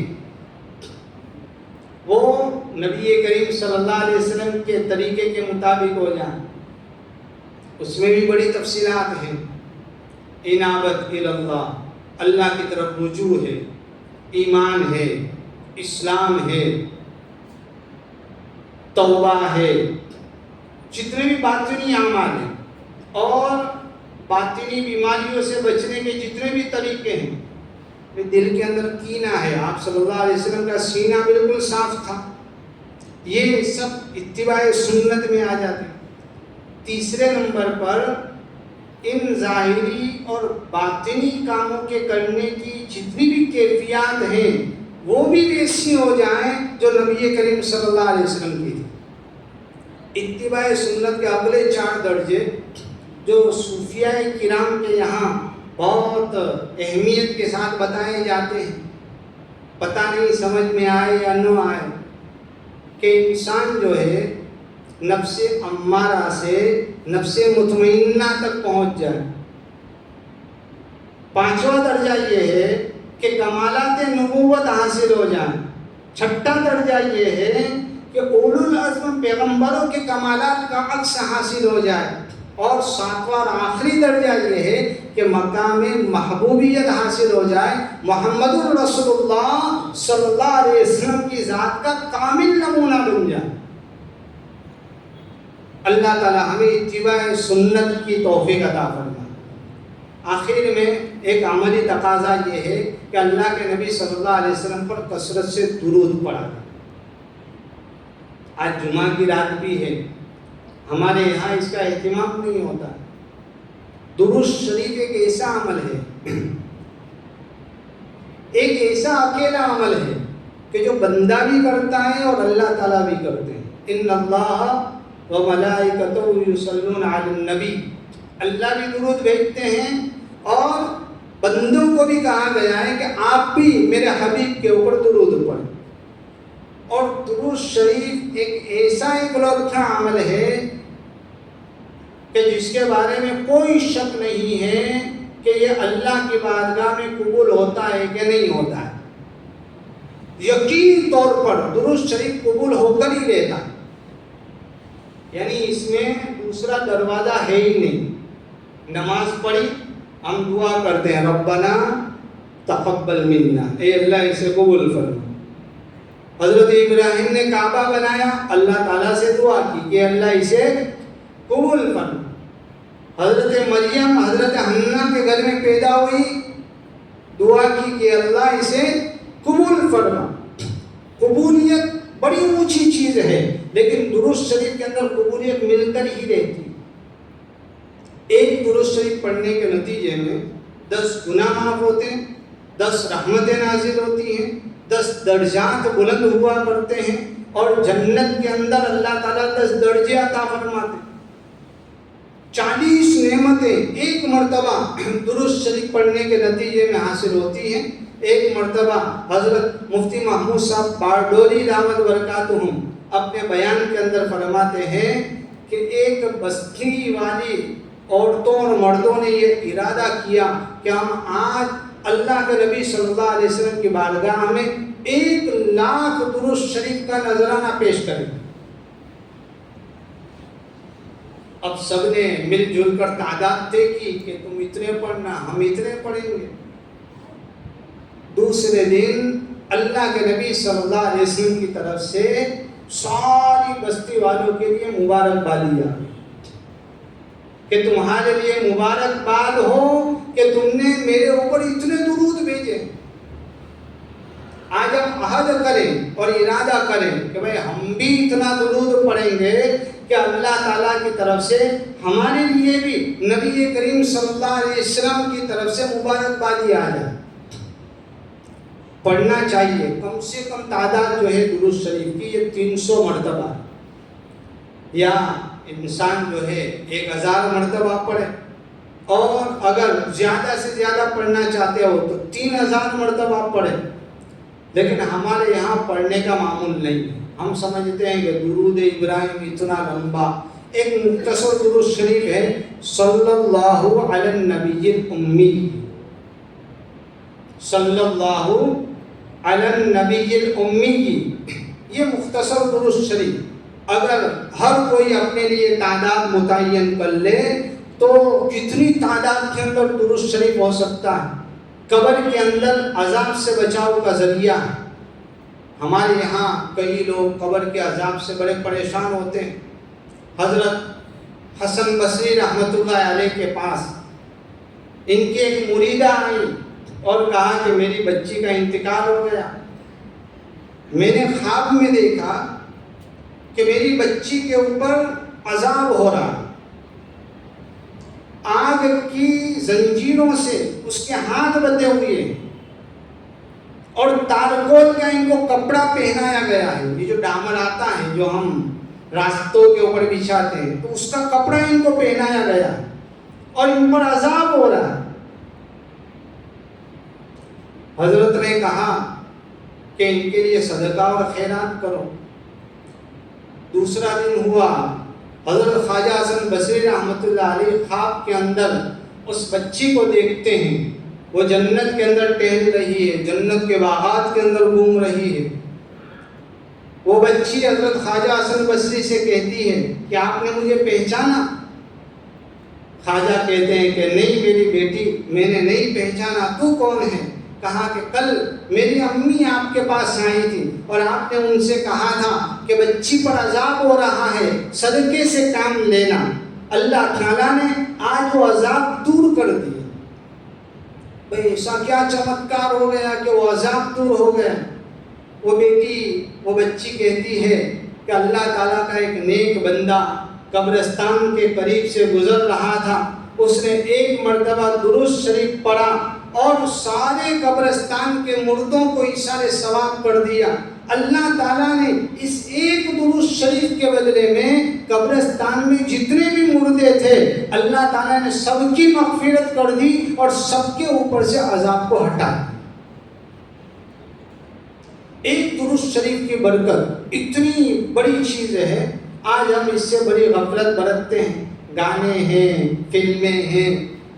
وہ نبی کریم صلی اللہ علیہ وسلم کے طریقے کے مطابق ہو جائیں۔ اس میں بھی بڑی تفصیلات ہیں، انابت اللہ، اللہ کی طرف رجوع ہے، ایمان ہے، اسلام ہے، توبہ ہے، جتنے بھی باطنی اعمال ہیں اور باطنی بیماریوں سے بچنے کے جتنے بھی طریقے ہیں۔ دل کے اندر کینہ ہے، آپ صلی اللہ علیہ وسلم کا سینہ بالکل صاف تھا، یہ سب اتباع سنت میں آ جاتے ہیں۔ تیسرے نمبر پر ان ظاہری اور باطنی کاموں کے کرنے کی جتنی بھی کیفیات ہیں وہ بھی ویسی ہو جائیں جو نبی کریم صلی اللہ علیہ وسلم کی تھی۔ اتباع سنت کے اگلے 4 درجے جو صوفیاء کرام کے یہاں بہت اہمیت کے ساتھ بتائے جاتے ہیں، پتہ نہیں سمجھ میں آئے یا نہ آئے، کہ انسان جو ہے نفس امارہ سے نفس مطمئنہ تک پہنچ جائے۔ 5واں درجہ یہ ہے کہ کمالات نبوت حاصل ہو جائیں۔ 6واں درجہ یہ ہے کہ اولو العزم پیغمبروں کے کمالات کا عکس حاصل ہو جائے۔ اور 7واں اور آخری درجہ یہ ہے کہ مقام محبوبیت حاصل ہو جائے، محمد الرسول اللہ صلی اللہ علیہ وسلم کی ذات کا کامل نمونہ بن جائے۔ اللہ تعالی ہمیں اتباع سنت کی توفیق عطا فرمائے۔ آخر میں ایک عملی تقاضا یہ ہے کہ اللہ کے نبی صلی اللہ علیہ وسلم پر کثرت سے درود پڑھا۔ آج جمعہ کی رات بھی ہے، ہمارے یہاں اس کا اہتمام نہیں ہوتا۔ درود شریف ایک ایسا عمل ہے، ایک ایسا اکیلا عمل ہے کہ جو بندہ بھی کرتا ہے اور اللہ تعالیٰ بھی کرتے ہیں۔ ان اللہ و ملائکتہ یصلون علی النبی، اللہ بھی درود بھیجتے ہیں اور بندوں کو بھی کہا گیا ہے کہ آپ بھی میرے حبیب کے اوپر درود پڑھیں۔ اور درود شریف ایک ایسا اکلوتا عمل ہے کہ جس کے بارے میں کوئی شک نہیں ہے کہ یہ اللہ کی بارگاہ میں قبول ہوتا ہے کہ نہیں ہوتا ہے۔ یقینی طور پر درود شریف قبول ہو کر ہی لیتا ہے، یعنی اس میں دوسرا دروازہ ہے ہی نہیں۔ نماز پڑھی، ہم دعا کرتے ہیں ربنا تقبل منا، اے اللہ اسے قبول فرما۔ حضرت ابراہیم نے کعبہ بنایا، اللہ تعالیٰ سے دعا کی کہ اللہ اسے قبول فرما۔ حضرت مریم حضرت حنہ کے گھر میں پیدا ہوئی، دعا کی کہ اللہ اسے قبول فرما۔ قبولیت بڑی اونچی چیز ہے، لیکن درود شریف کے اندر قبولیت مل کر ہی رہتی ہے۔ ایک درود شریف پڑھنے کے نتیجے میں 10 گناہ معاف ہوتے ہیں، 10 رحمتیں نازل ہوتی ہیں، 10 درجات بلند ہوا کرتے ہیں، اور جنت کے اندر اللہ تعالیٰ 10 درجے عطا فرماتے ہیں۔ 40 نعمتیں ایک مرتبہ درود شریف پڑھنے کے نتیجے میں حاصل ہوتی ہیں۔ ایک مرتبہ حضرت مفتی محمود صاحب باردولی دعوت برکاتہم اپنے بیان کے اندر فرماتے ہیں کہ ایک بستی والی عورتوں اور مردوں نے یہ ارادہ کیا کہ ہم آج اللہ کے نبی صلی اللہ علیہ وسلم کی بارگاہ میں 1,00,000 درود شریف کا نذرانہ پیش کریں۔ اب سب نے مل جل کر تعداد طے کی کہ تم اتنے پڑھنا، ہم اتنے پڑھیں گے۔ دوسرے دن اللہ کے نبی صلی اللہ علیہ وسلم کی طرف سے ساری بستی والوں کے لیے مبارکبادی آئی کہ تمہارے لیے مبارکباد ہو کہ تم نے میرے اوپر اتنے درود بھیجے۔ آج ہم عہد کریں اور ارادہ کریں کہ بھئی ہم بھی اتنا درود پڑھیں گے کہ اللہ تعالیٰ کی طرف سے ہمارے لیے بھی نبی کریم صلی اللہ علیہ وسلم کی طرف سے مبارکبادی آ جائے۔ پڑھنا چاہیے کم سے کم تعداد جو ہے درود شریف کی یہ 300 مرتبہ، یا انسان جو ہے 1000 مرتبہ پڑھے، اور اگر زیادہ سے زیادہ پڑھنا چاہتے ہو تو 3000 مرتبہ پڑھے۔ لیکن ہمارے یہاں پڑھنے کا معمول نہیں ہے. ہم سمجھتے ہیں کہ درود ابراہیم اتنا لمبا. ایک مختصر درود شریف ہے صلی اللہ علی النبی الامی، صلی اللہ علی النبی الامی. یہ مختصر درود شریف اگر ہر کوئی اپنے لیے تعداد متعین کر لے تو کتنی تعداد کے اندر درود شریف ہو سکتا ہے. قبر کے اندر عذاب سے بچاؤ کا ذریعہ ہے. ہمارے یہاں کئی لوگ قبر کے عذاب سے بڑے پریشان ہوتے ہیں. حضرت حسن بصری رحمۃ اللہ علیہ کے پاس ان کی ایک مریدہ آئی اور کہا کہ میری بچی کا انتقال ہو گیا. میں نے خواب میں دیکھا کہ میری بچی کے اوپر عذاب ہو رہا، آگ کی زنجیروں سے اس کے ہاتھ بندھے ہوئے ہیں اور تارکول کا ان کو کپڑا پہنایا گیا ہے. یہ جو ڈامر آتا ہے جو ہم راستوں کے اوپر بچھاتے ہیں تو اس کا کپڑا ان کو پہنایا گیا اور ان پر عذاب ہو رہا ہے. حضرت نے کہا کہ ان کے لیے صدقہ اور خیرات کرو. دوسرا دن ہوا، حضرت خواجہ حسن بصری رحمۃ اللہ علیہ خواب کے اندر اس بچی کو دیکھتے ہیں. وہ جنت کے اندر ٹہل رہی ہے، جنت کے باغات کے اندر گھوم رہی ہے. وہ بچی حضرت خواجہ حسن بصری سے کہتی ہے کہ آپ نے مجھے پہچانا؟ خواجہ کہتے ہیں کہ نہیں میری بیٹی، میں نے نہیں پہچانا، تو کون ہے؟ کہا کہ کل میری امی آپ کے پاس آئی تھی اور آپ نے ان سے کہا تھا کہ بچی پر عذاب ہو رہا ہے، صدقے سے کام لینا. اللہ تعالیٰ نے آج وہ عذاب دور کر دیا. بھئی ایسا کیا چمتکار ہو گیا کہ وہ عذاب دور ہو گیا. وہ بچی کہتی ہے کہ اللہ تعالیٰ کا ایک نیک بندہ قبرستان کے قریب سے گزر رہا تھا، اس نے ایک مرتبہ درود شریف پڑھا اور سارے قبرستان کے مردوں کو ایثار ثواب کر دیا. اللہ تعالیٰ نے اس ایک درود شریف کے بدلے میں قبرستان میں جتنے بھی مردے تھے اللہ تعالیٰ نے سب کی مغفرت کر دی اور سب کے اوپر سے عذاب کو ہٹا. ایک درود شریف کی برکت اتنی بڑی چیز ہے. آج ہم اس سے بڑی غفلت برتتے ہیں. گانے ہیں، فلمیں ہیں،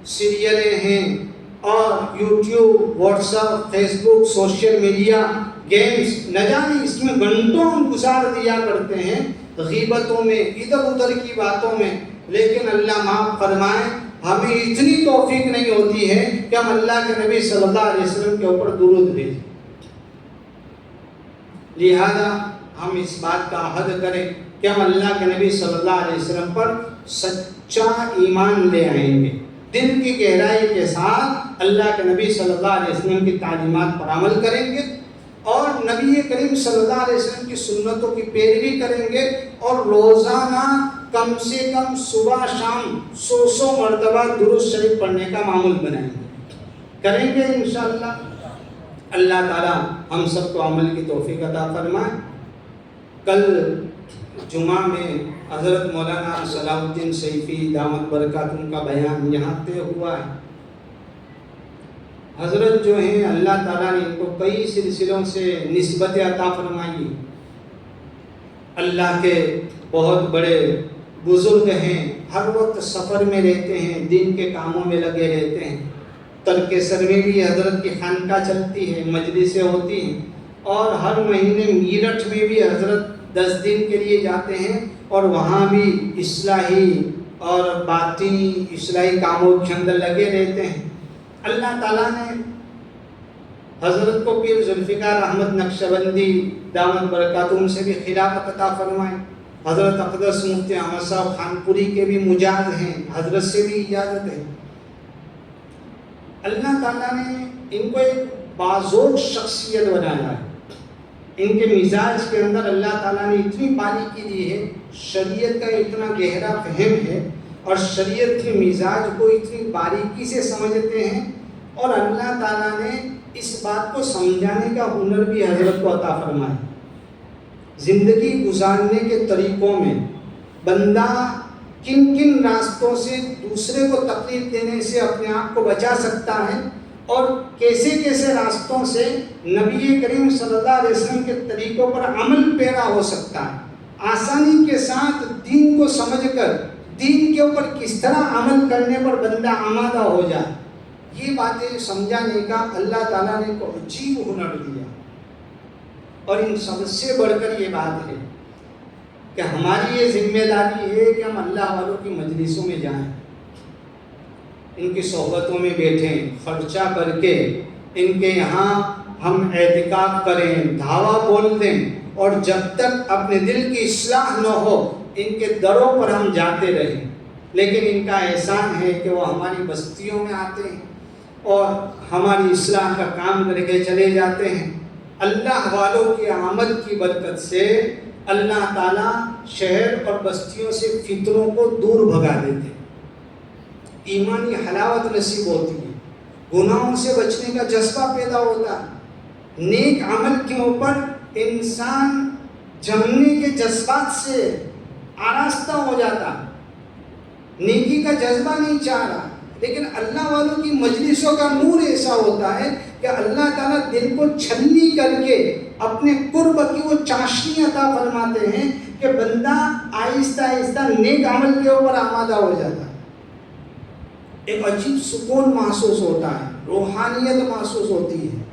سیریلیں ہیں اور یوٹیوب، واٹس ایپ، فیس بک، سوشل میڈیا، گیمز، نہ جانے اس میں گھنٹوں ہم گزار دیا کرتے ہیں غیبتوں میں، ادھر ادھر کی باتوں میں. لیکن اللہ معاف فرمائے ہمیں اتنی توفیق نہیں ہوتی ہے کہ ہم اللہ کے نبی صلی اللہ علیہ وسلم کے اوپر درود بھیجیں. لہذا ہم اس بات کا عہد کریں کہ ہم اللہ کے نبی صلی اللہ علیہ وسلم پر سچا ایمان لے آئیں گے، دل کی گہرائی کے ساتھ اللہ کے نبی صلی اللہ علیہ وسلم کی تعلیمات پر عمل کریں گے اور نبی کریم صلی اللہ علیہ وسلم کی سنتوں کی پیروی کریں گے اور روزانہ کم سے کم صبح شام 100 مرتبہ درود شریف پڑھنے کا معمول بنائیں گے. کریں گے انشاءاللہ. اللہ تعالیٰ ہم سب کو عمل کی توفیق عطا فرمائے. کل جمعہ میں حضرت مولانا صلاح الدین سیفی دامت برکاتہم کا بیان یہاں طے ہوا ہے. حضرت جو ہیں اللہ تعالیٰ نے ان کو کئی سلسلوں سے نسبت عطا فرمائی. اللہ کے بہت بڑے بزرگ ہیں، ہر وقت سفر میں رہتے ہیں، دین کے کاموں میں لگے رہتے ہیں. ترکیسر میں بھی حضرت کی خانقاہ چلتی ہے، مجلسیں ہوتی ہیں اور ہر مہینے میرٹھ میں بھی حضرت 10 دن کے لیے جاتے ہیں اور وہاں بھی اصلاحی اور باطنی اصلاحی کاموں کے اندر لگے رہتے ہیں. اللہ تعالیٰ نے حضرت کو پیر ذوالفقار احمد نقشبندی دامت برکاتہم سے بھی خلافت عطا فرمائے. حضرت اقدس مفتی احمد صاحب خانپوری کے بھی مجاز ہیں، حضرت سے بھی اجازت ہے. اللہ تعالیٰ نے ان کو ایک بازوق شخصیت بنایا ہے. ان کے مزاج کے اندر اللہ تعالیٰ نے اتنی باریکی دی ہے، شریعت کا اتنا گہرا فہم ہے اور شریعت کے مزاج کو اتنی باریکی سے سمجھتے ہیں اور اللہ تعالیٰ نے اس بات کو سمجھانے کا ہنر بھی حضرت کو عطا فرمایا. زندگی گزارنے کے طریقوں میں بندہ کن کن راستوں سے دوسرے کو تکلیف دینے سے اپنے آپ کو بچا سکتا ہے اور کیسے کیسے راستوں سے نبی کریم صلی اللہ علیہ وسلم کے طریقوں پر عمل پیرا ہو سکتا ہے، آسانی کے ساتھ دین کو سمجھ کر دین کے اوپر کس طرح عمل کرنے پر بندہ آمادہ ہو جائے، یہ باتیں سمجھانے کا اللہ تعالیٰ نے کو عجیب ہنر دیا۔ اور ان سب سے بڑھ کر یہ بات ہے کہ ہماری یہ ذمہ داری ہے کہ ہم اللہ والوں کی مجلسوں میں جائیں، ان کی صحبتوں میں بیٹھیں، خرچہ کر کے ان کے یہاں ہم اعتکاف کریں، دعویٰ بول دیں، اور جب تک اپنے دل کی اصلاح نہ ہو ان کے دروں پر ہم جاتے رہیں۔ لیکن ان کا احسان ہے کہ وہ ہماری بستیوں میں آتے ہیں اور ہماری اصلاح کا کام کر کے چلے جاتے ہیں۔ اللہ والوں کی آمد کی برکت سے اللہ تعالیٰ شہر اور بستیوں سے فتنوں کو دور بھگا دیتے ہیں، ایمانی حلاوت نصیب ہوتی ہے، گناہوں سے بچنے کا جذبہ پیدا ہوتا ہے، نیک عمل کے اوپر انسان جمنے کے جذبات سے آراستہ ہو جاتا، نیکی کا جذبہ نہیں چاہ رہا۔ لیکن اللہ والوں کی مجلسوں کا نور ایسا ہوتا ہے کہ اللہ تعالیٰ دل کو چھلنی کر کے اپنے قرب کی وہ چاشنی عطا فرماتے ہیں کہ بندہ آہستہ آہستہ نیک عمل کے اوپر آمادہ ہو جاتا ہے، ایک عجیب سکون محسوس ہوتا ہے، روحانیت محسوس ہوتی ہے۔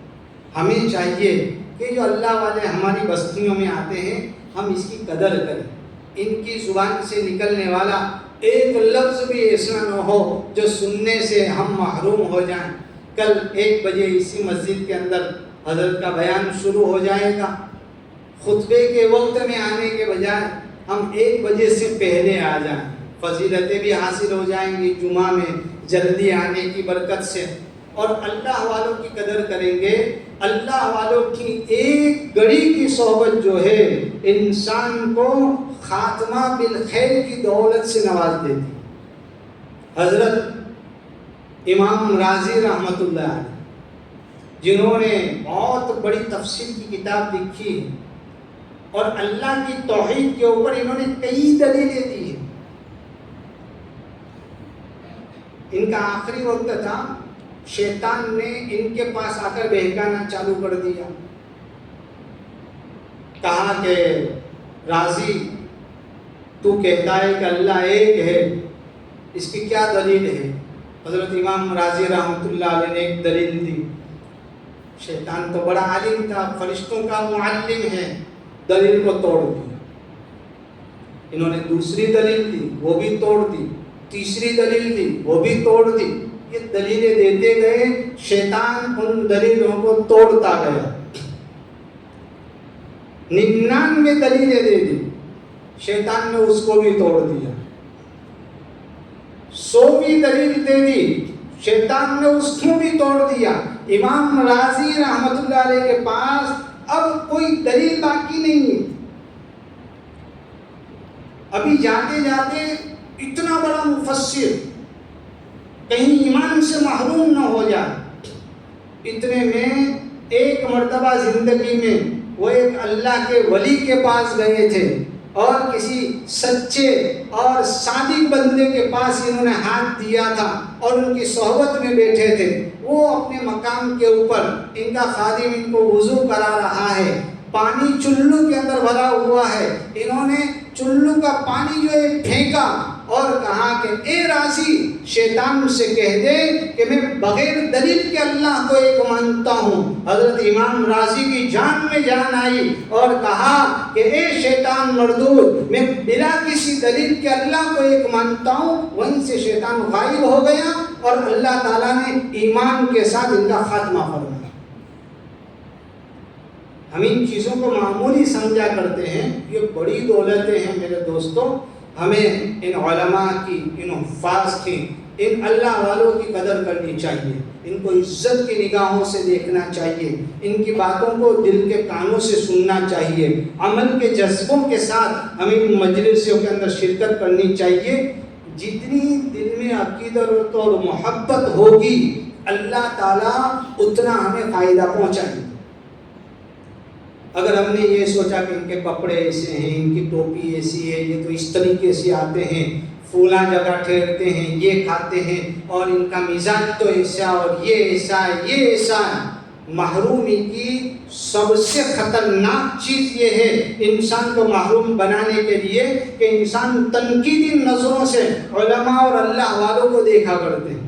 ہمیں چاہیے کہ جو اللہ والے ہماری بستیوں میں آتے ہیں ہم اس کی قدر کریں، ان کی زبان سے نکلنے والا ایک لفظ بھی ایسا نہ ہو جو سننے سے ہم محروم ہو جائیں۔ کل 1 بجے اسی مسجد کے اندر حضرت کا بیان شروع ہو جائے گا، خطبے کے وقت میں آنے کے بجائے ہم 1 بجے سے پہلے آ جائیں، فضیلتیں بھی حاصل ہو جائیں گی جمعہ میں جلدی آنے کی برکت سے، اور اللہ والوں کی قدر کریں گے۔ اللہ والوں کی ایک گھڑی کی صحبت جو ہے انسان کو خاتمہ بالخیر کی دولت سے نواز دیتی۔ حضرت امام راضی رحمۃ اللہ علیہ جنہوں نے بہت بڑی تفسیر کی کتاب لکھی اور اللہ کی توحید کے اوپر انہوں نے کئی دلیلیں دی ہیں، ان کا آخری وقت تھا، شیطان نے ان کے پاس آ کر بہکانا چالو کر دیا، کہا کہ راضی تو کہتا ہے کہ اللہ ایک ہے، اس کی کیا دلیل ہے؟ حضرت امام راضی رحمۃ اللہ علیہ نے ایک دلیل دی۔ شیطان تو بڑا عالم تھا، فرشتوں کا معلم ہے، دلیل کو توڑ دیا۔ انہوں نے دوسری دلیل دی، وہ بھی توڑ دی، تیسری دلیل دی، وہ بھی توڑ دی۔ یہ دلیلیں دیتے گئے، شیطان ان دلیلوں کو توڑتا گیا، 99 دلیلیں دے دی، شیطان نے اس کو بھی توڑ دیا۔ 100ویں دلیل دے دی، شیطان نے اس کو بھی توڑ دیا۔ امام راضی رحمۃ اللہ علیہ کے پاس اب کوئی دلیل باقی نہیں ہے۔ ابھی جاتے جاتے اتنا بڑا مفسر کہیں ایمان سے محروم نہ ہو جائے، اتنے میں ایک مرتبہ زندگی میں وہ ایک اللہ کے ولی کے پاس گئے تھے اور کسی سچے اور صادق بندے کے پاس انہوں نے ہاتھ دیا تھا اور ان کی صحبت میں بیٹھے تھے۔ وہ اپنے مقام کے اوپر، ان کا خادم ان کو وضو کرا رہا ہے، پانی چلو کے اندر بھرا ہوا ہے، انہوں نے چلو کا پانی جو ہے پھینکا اور کہا کہ اے راضی، شیطان سے کہہ دے کہ میں بغیر دلیل کے اللہ کو ایک مانتا ہوں۔ حضرت امام راضی کی جان میں جان آئی اور کہا کہ اے شیطان مردود، میں بلا کسی دلیل کے اللہ کو ایک مانتا ہوں۔ وہیں سے شیطان غائب ہو گیا اور اللہ تعالیٰ نے ایمان کے ساتھ ان کا خاتمہ فرمایا۔ ہم ان چیزوں کو معمولی سمجھا کرتے ہیں، یہ بڑی دولتیں ہیں میرے دوستوں۔ ہمیں ان علماء کی، ان حفاظ کی، ان اللہ والوں کی قدر کرنی چاہیے، ان کو عزت کی نگاہوں سے دیکھنا چاہیے، ان کی باتوں کو دل کے کانوں سے سننا چاہیے، عمل کے جذبوں کے ساتھ ہمیں ان مجلسوں کے اندر شرکت کرنی چاہیے۔ جتنی دل میں عقیدت اور محبت ہوگی اللہ تعالیٰ اتنا ہمیں فائدہ پہنچائے گا۔ اگر ہم نے یہ سوچا کہ ان کے کپڑے ایسے ہیں، ان کی ٹوپی ایسی ہے، یہ تو اس طریقے سے آتے ہیں، فلاں جگہ ٹھہرتے ہیں، یہ کھاتے ہیں، اور ان کا مزاج تو ایسا، اور یہ ایسا ہے، یہ ایسا ہے۔ محرومی کی سب سے خطرناک چیز یہ ہے انسان کو محروم بنانے کے لیے کہ انسان تنقیدی نظروں سے علماء اور اللہ والوں کو دیکھا کرتے ہیں۔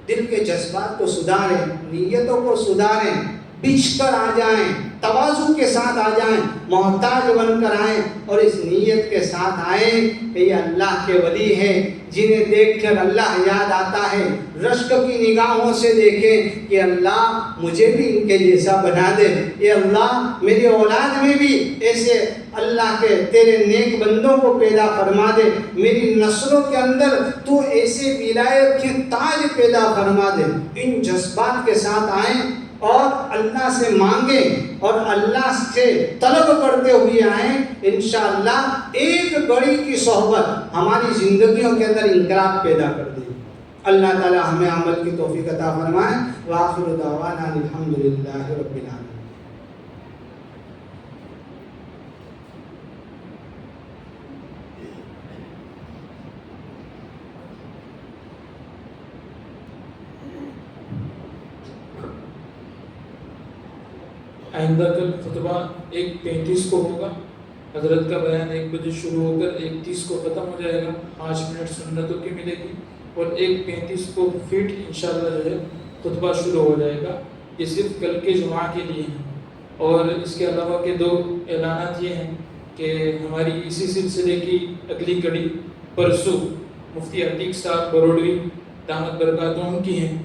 دل کے جذبات کو سدھاریں، نیتوں کو سدھاریں، بچھ کر آ جائیں، تواضع کے ساتھ آ جائیں، محتاج بن کر آئیں، اور اس نیت کے ساتھ آئیں کہ یہ اللہ کے ولی ہیں جنہیں دیکھ کر اللہ یاد آتا ہے۔ رشک کی نگاہوں سے دیکھیں کہ اللہ مجھے بھی ان کے جیسا بنا دے، اے اللہ میری اولاد میں بھی ایسے اللہ کے تیرے نیک بندوں کو پیدا فرما دے، میری نسلوں کے اندر تو ایسے ولایت کے تاج پیدا فرما دے۔ ان جذبات کے ساتھ آئیں اور اللہ سے مانگیں اور اللہ سے طلب کرتے ہوئے آئیں، انشاءاللہ ایک گھڑی کی صحبت ہماری زندگیوں کے اندر انقلاب پیدا کر دے۔ اللہ تعالی ہمیں عمل کی توفیق عطا فرمائے۔ وآخر دعوانا الحمدللہ رب العالمین۔ آئندہ کل خطبہ 1:35 کو ہوگا۔ حضرت کا بیان 1 بجے شروع ہو کر 1:30 کو ختم ہو جائے گا۔ 5 منٹ سنتوں کی ملے گی، اور 1:35 کو فٹ انشاءاللہ جو ہے خطبہ شروع ہو جائے گا۔ یہ صرف کل کے جمعہ کے لیے ہیں۔ اور اس کے علاوہ کے 2 اعلانات یہ ہیں کہ ہماری اسی سلسلے کی اگلی کڑی پرسوں مفتی عتیق صاحب بروڑوی دامت برکاتہم کی ہیں،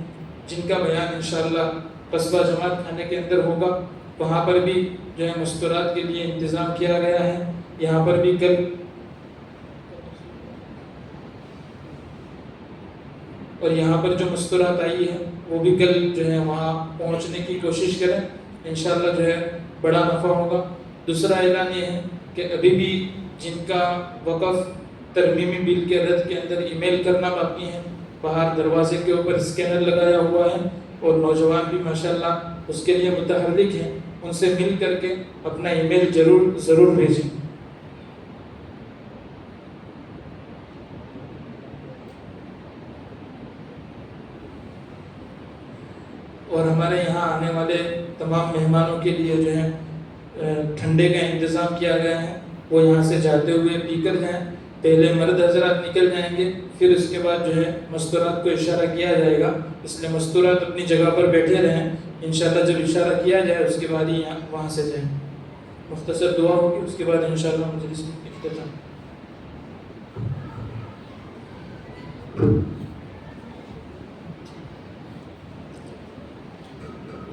جن کا بیان انشاءاللہ قصبہ جماعت خانے کے اندر ہوگا۔ وہاں پر بھی جو ہے مستورات کے لیے انتظام کیا گیا ہے۔ یہاں پر بھی کل اور یہاں پر جو مستورات آئی ہے وہ بھی کل جو ہے وہاں پہنچنے کی کوشش کریں، انشاءاللہ جو ہے بڑا نفع ہوگا۔ دوسرا اعلان یہ ہے کہ ابھی بھی جن کا وقف ترمیمی بل کے رد کے اندر ای میل کرنا باقی ہے، باہر دروازے کے اوپر اسکینر لگایا ہوا ہے، اور نوجوان بھی ماشاءاللہ اس کے لیے متحرک ہیں، ان سے مل کر کے اپنا ای میل ضرور بھیجیں۔ اور ہمارے یہاں آنے والے تمام مہمانوں کے لیے جو ہے ٹھنڈے کا انتظام کیا گیا ہے، وہ یہاں سے جاتے ہوئے پی کر جائیں۔ پہلے مرد حضرات نکل جائیں گے، پھر اس کے بعد جو ہے مستورات کو اشارہ کیا جائے گا، اس لیے مستورات اپنی جگہ پر بیٹھے رہیں۔ انشاءاللہ جب اشارہ کیا جائے اس کے بعد ہی وہاں سے جائیں۔ مختصر دعا ہوگی، اس کے بعد انشاءاللہ مجلس میں اختتام۔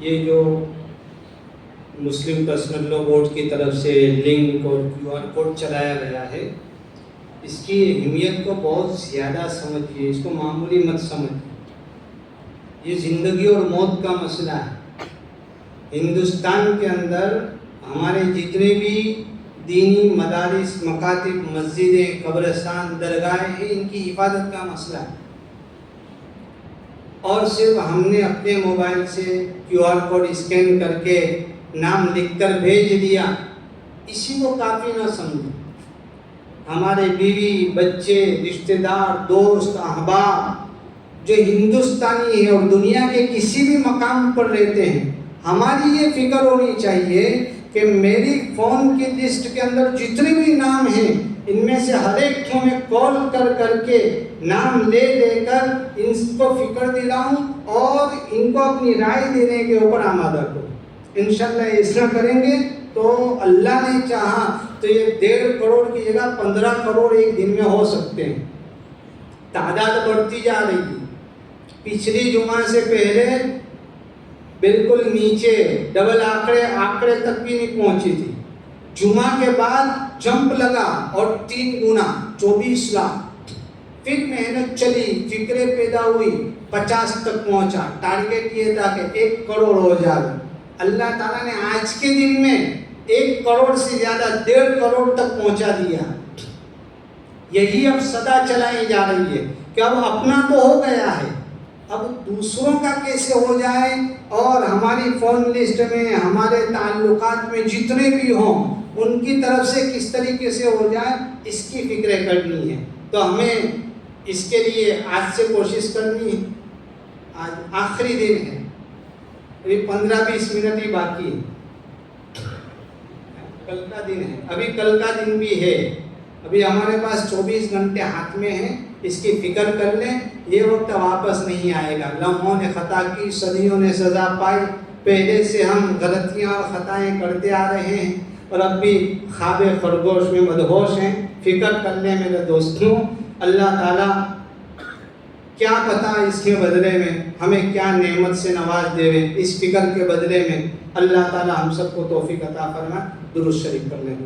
یہ جو مسلم پرسنل بورڈ کی طرف سے لنک اور QR کوڈ چلایا گیا ہے، اس کی اہمیت کو بہت زیادہ سمجھیے، اس کو معمولی مت سمجھیے۔ یہ زندگی اور موت کا مسئلہ ہے۔ ہندوستان کے اندر ہمارے جتنے بھی دینی مدارس، مکاتب، مسجدیں، قبرستان، درگاہیں ہیں، ان کی حفاظت کا مسئلہ ہے۔ اور صرف ہم نے اپنے موبائل سے QR کوڈ اسکین کر کے نام لکھ کر بھیج دیا، اسی کو کافی نہ سمجھیں۔ ہمارے بیوی، بچے، رشتہ دار، دوست، احباب جو ہندوستانی ہیں اور دنیا کے کسی بھی مقام پر رہتے ہیں، ہماری یہ فکر ہونی چاہیے کہ میری فون کی لسٹ کے اندر جتنے بھی نام ہیں، ان میں سے ہر ایک کو میں کال کر کے نام لے کر ان کو فکر دلاؤں اور ان کو اپنی رائے دینے کے اوپر آمادہ کروں۔ انشاءاللہ ایسا کریں گے تو اللہ نے چاہا تو یہ 1.5 کروڑ کی جگہ 15 کروڑ ایک دن میں ہو سکتے ہیں۔ تعداد بڑھتی جا رہی ہے۔ پچھلی جمعہ سے پہلے بالکل نیچے ڈبل آنکڑے تک بھی نہیں پہنچی تھی۔ جمعہ کے بعد جمپ لگا اور 3 گنا 24 لاکھ۔ پھر محنت چلی، فکریں پیدا ہوئی، 50 تک پہنچا۔ ٹارگیٹ یہ تھا کہ 1 کروڑ ہو جائے۔ اللہ تعالیٰ نے آج کے دن میں 1 کروڑ سے زیادہ 1.5 کروڑ تک پہنچا دیا۔ یہی اب صدا چلائی جا رہی ہے کہ اب اپنا تو ہو گیا ہے، اب دوسروں کا کیسے ہو جائے، اور ہماری فون لسٹ میں، ہمارے تعلقات میں جتنے بھی ہوں ان کی طرف سے کس طریقے سے ہو جائے، اس کی فکریں کرنی ہے۔ تو ہمیں اس کے لیے آج سے کوشش کرنی ہے. آج آخری دن ہے, ابھی 15-20 منٹ ہی باقی ہے. کل کا دن ہے, ابھی کل کا دن بھی ہے. ابھی ہمارے پاس 24 گھنٹے ہاتھ میں ہیں. اس کی فکر کر لیں, یہ وقت واپس نہیں آئے گا. لمحوں نے خطا کی, صدیوں نے سزا پائی. پہلے سے ہم غلطیاں اور خطائیں کرتے آ رہے ہیں اور اب بھی خواب خرگوش میں مدہوش ہیں. فکر کر لیں میرے دوستوں, اللہ تعالیٰ کیا پتہ اس کے بدلے میں ہمیں کیا نعمت سے نواز دے. اس فکر کے بدلے میں اللہ تعالیٰ ہم سب کو توفیق عطا فرمائے. درود شریف پڑھ لیں.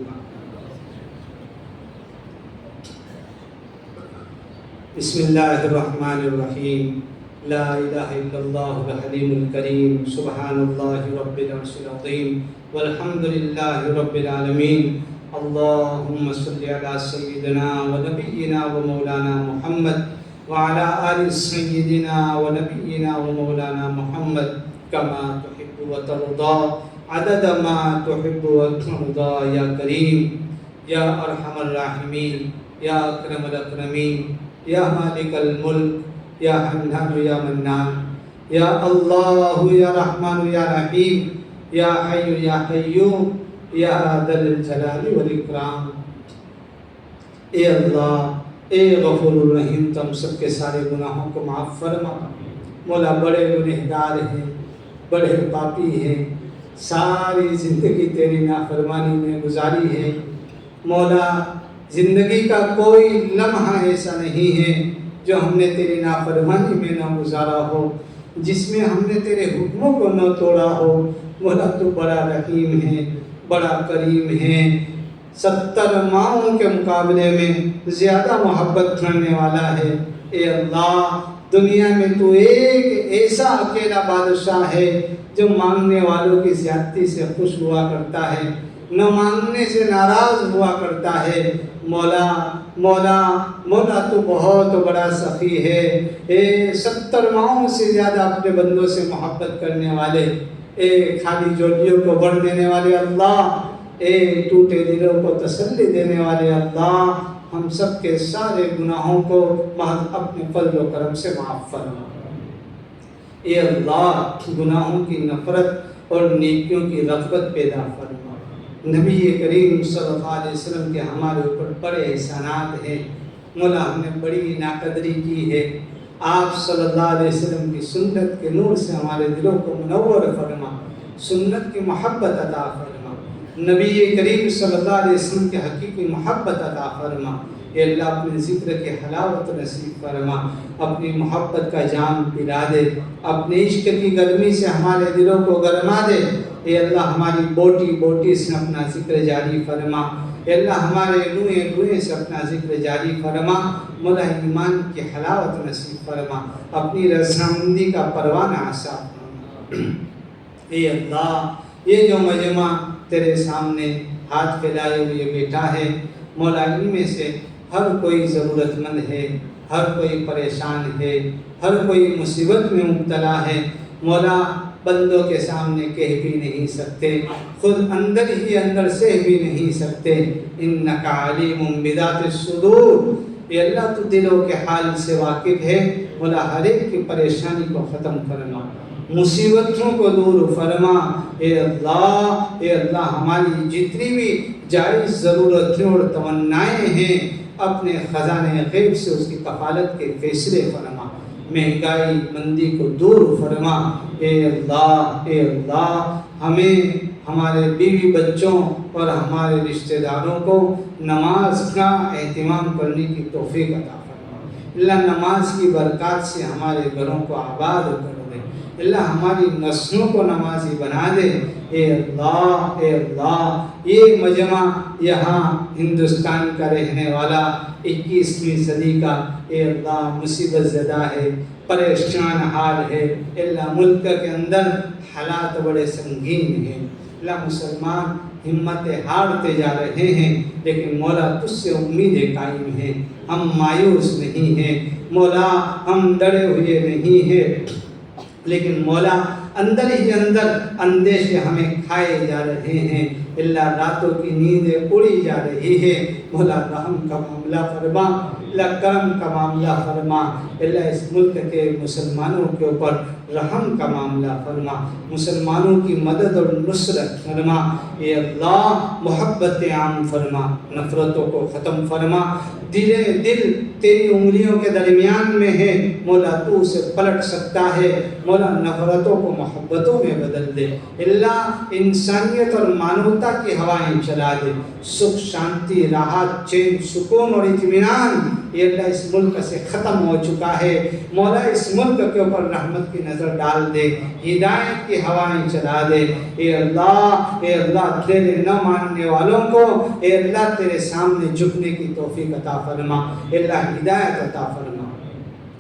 بسم اللہ الرحمن الرحیم. لا الہ الا اللہ الحلیم الکریم. سبحان اللہ رب العرش العظیم والحمد للہ رب العالمین. اللہم صلی علی سیدنا و نبینا و مولانا محمد وعلى آل سيدنا ونبينا ومولانا محمد كما تحب وترضى عدد ما تحب وترضى يا كريم يا أرحم الراحمين يا أكرم الأكرمين يا مالك الملك يا حنان يا منان يا الله يا رحمن يا رحيم يا حي يا قيوم يا ذا الجلال والإكرام. اے اللہ, اے غفور الرحیم, تم سب کے سارے گناہوں کو معاف فرما. مولا بڑے گنہگار ہیں, بڑے پاپی ہیں, ساری زندگی تیری نافرمانی میں گزاری ہے. مولا زندگی کا کوئی لمحہ ایسا نہیں ہے جو ہم نے تیری نافرمانی میں نہ گزارا ہو, جس میں ہم نے تیرے حکموں کو نہ توڑا ہو. مولا تو بڑا رحیم ہے, بڑا کریم ہے, 70 ماؤں کے مقابلے میں زیادہ محبت کرنے والا ہے. اے اللہ, دنیا میں تو ایک ایسا اکیلا بادشاہ ہے جو مانگنے والوں کی زیادتی سے خوش ہوا کرتا ہے, نہ مانگنے سے ناراض ہوا کرتا ہے. مولا مولا مولا تو بہت بڑا سخی ہے. اے 70 ماؤں سے زیادہ اپنے بندوں سے محبت کرنے والے, اے خالی جولیوں کو بڑھ دینے والے اللہ, اے ٹوٹے دلوں کو تسلی دینے والے اللہ, ہم سب کے سارے گناہوں کو محض اپنے فضل و کرم سے معاف فرما. اے اللہ, گناہوں کی نفرت اور نیکیوں کی رغبت پیدا فرما. نبی کریم صلی اللہ علیہ وسلم کے ہمارے اوپر بڑے احسانات ہیں. مولا ہم نے بڑی ناقدری کی ہے. آپ صلی اللہ علیہ وسلم کی سنت کے نور سے ہمارے دلوں کو منور فرما, سنت کی محبت عطا فرما, نبی کریم صلی اللہ علیہ وسلم کے حقیقی محبت عطا فرما. اے اللہ, اپنے ذکر کی حلاوت نصیب فرما, اپنی محبت کا جام پلا دے, اپنے عشق کی گرمی سے ہمارے دلوں کو گرما دے. اے اللہ, ہماری بوٹی بوٹی سے اپنا ذکر جاری فرما. اے اللہ, ہمارے روئیں روئیں سے اپنا ذکر جاری فرما. مولا ایمان کی حلاوت نصیب فرما, اپنی رضامندی کا پروانہ صاف فرما. اے اللہ, یہ جو مجمع تیرے سامنے ہاتھ پھیلائے ہوئے بیٹھا ہے, مولا ان میں سے ہر کوئی ضرورت مند ہے, ہر کوئی پریشان ہے, ہر کوئی مصیبت میں مبتلا ہے. مولا بندوں کے سامنے کہہ بھی نہیں سکتے, خود اندر ہی اندر سے بھی نہیں سکتے. انک علیم بذات الصدور. اے اللہ, تو دلوں کے حال سے واقف ہے. مولا ہر ایک کی پریشانی کو ختم فرما, مصیبتوں کو دور فرما. اے اللہ, اے اللہ, ہماری جتنی بھی جائز ضرورتیں اور تمنائیں ہیں, اپنے خزانے غیب سے اس کی کفالت کے فیصلے فرما. مہنگائی مندی کو دور فرما. اے اللہ, اے اللہ, ہمیں, ہمارے بیوی بچوں اور ہمارے رشتہ داروں کو نماز کا اہتمام کرنے کی توفیق عطا فرما. اللہ, نماز کی برکات سے ہمارے گھروں کو آباد کر دے. اللہ, ہماری نسلوں کو نمازی بنا دے. اے اللہ, اے اللہ, یہ مجمع یہاں ہندوستان کا رہنے والا 21ویں صدی کا, اے اللہ, مصیبت زدہ ہے, پریشان حال ہے. اللہ, ملک کے اندر حالات بڑے سنگین ہیں. اللہ, مسلمان ہمت ہارتے جا رہے ہیں, لیکن مولا تجھ سے امیدیں قائم ہیں. ہم مایوس نہیں ہیں مولا, ہم ڈرے ہوئے نہیں ہیں, لیکن مولا اندر ہی اندر اندیشے ہمیں کھائے جا رہے ہیں. اللہ, راتوں کی نیندیں اڑی جا رہی ہے. مولا, رحم کا معاملہ فرما. اللہ کرم کا معاملہ فرما، اللہ اس ملک کے مسلمانوں کے اوپر رحم کا معاملہ فرما، مسلمانوں کی مدد اور نصرت فرما، اے اللہ محبت عام فرما، نفرتوں کو ختم فرما، دل تیری انگلیوں کے درمیان میں ہے مولا، تو اسے پلٹ سکتا ہے مولا، نفرتوں کو محبتوں میں بدل دے، اللہ انسانیت اور مانوتا کی ہوائیں چلا دے، سکھ شانتی راحت چین سکون اور اطمینان یہ اللہ اس ملک سے ختم ہو چکا ہے مولا، اس ملک کے اوپر رحمت کی نظر ڈال دے، ہدایت کی ہوائیں چلا دے، اے اللہ تیرے نہ ماننے والوں کو اے اللہ تیرے سامنے جھکنے کی توفیق عطا فرما، اے اللہ ہدایت عطا فرما،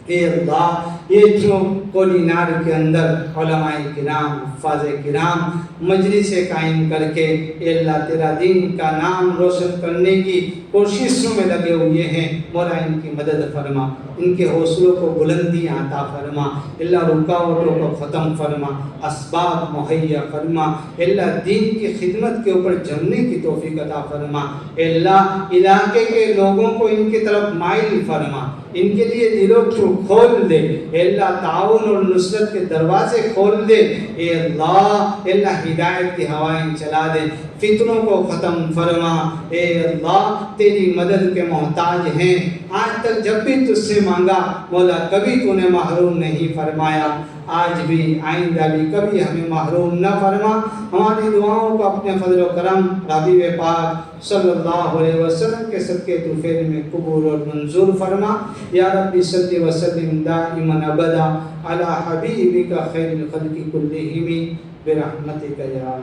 اے اللہ یہ جو کولینار کے اندر علماء کرام حفاظ کرام مجلس قائم کر کے اے اللہ تیرا دین کا نام روشن کرنے کی کوششوں میں لگے ہوئے ہیں مولا، ان کی مدد فرما، ان کے حوصلوں کو بلندی عطا فرما، اللہ رکاوٹوں کو ختم فرما، اسباب مہیا فرما، اللہ دین کی خدمت کے اوپر جمنے کی توفیق عطا فرما، اللہ علاقے کے لوگوں کو ان کی طرف مائل فرما، ان کے لیے دلوں کو کھول دے، اے اللہ تعاون اور نصرت کے دروازے کھول دے، اے اللہ ہدایت کی ہوائیں چلا دے، فتنوں کو ختم فرما، اے اللہ تیری مدد کے محتاج ہیں، آج تک جب بھی تجھ سے مانگا مولا کبھی تو نے محروم نہیں فرمایا، آج بھی آئندہ بھی کبھی ہمیں محروم نہ فرما، ہماری دعاؤں کو اپنے فضل و کرم حبیب پاک صلی اللہ علیہ وسلم کے صدقے تو فعل میں قبول اور منظور فرما، یا رب صلی وسلم دائما ابدا علی حبیبک خیر الخلق کلہم برحمتک یا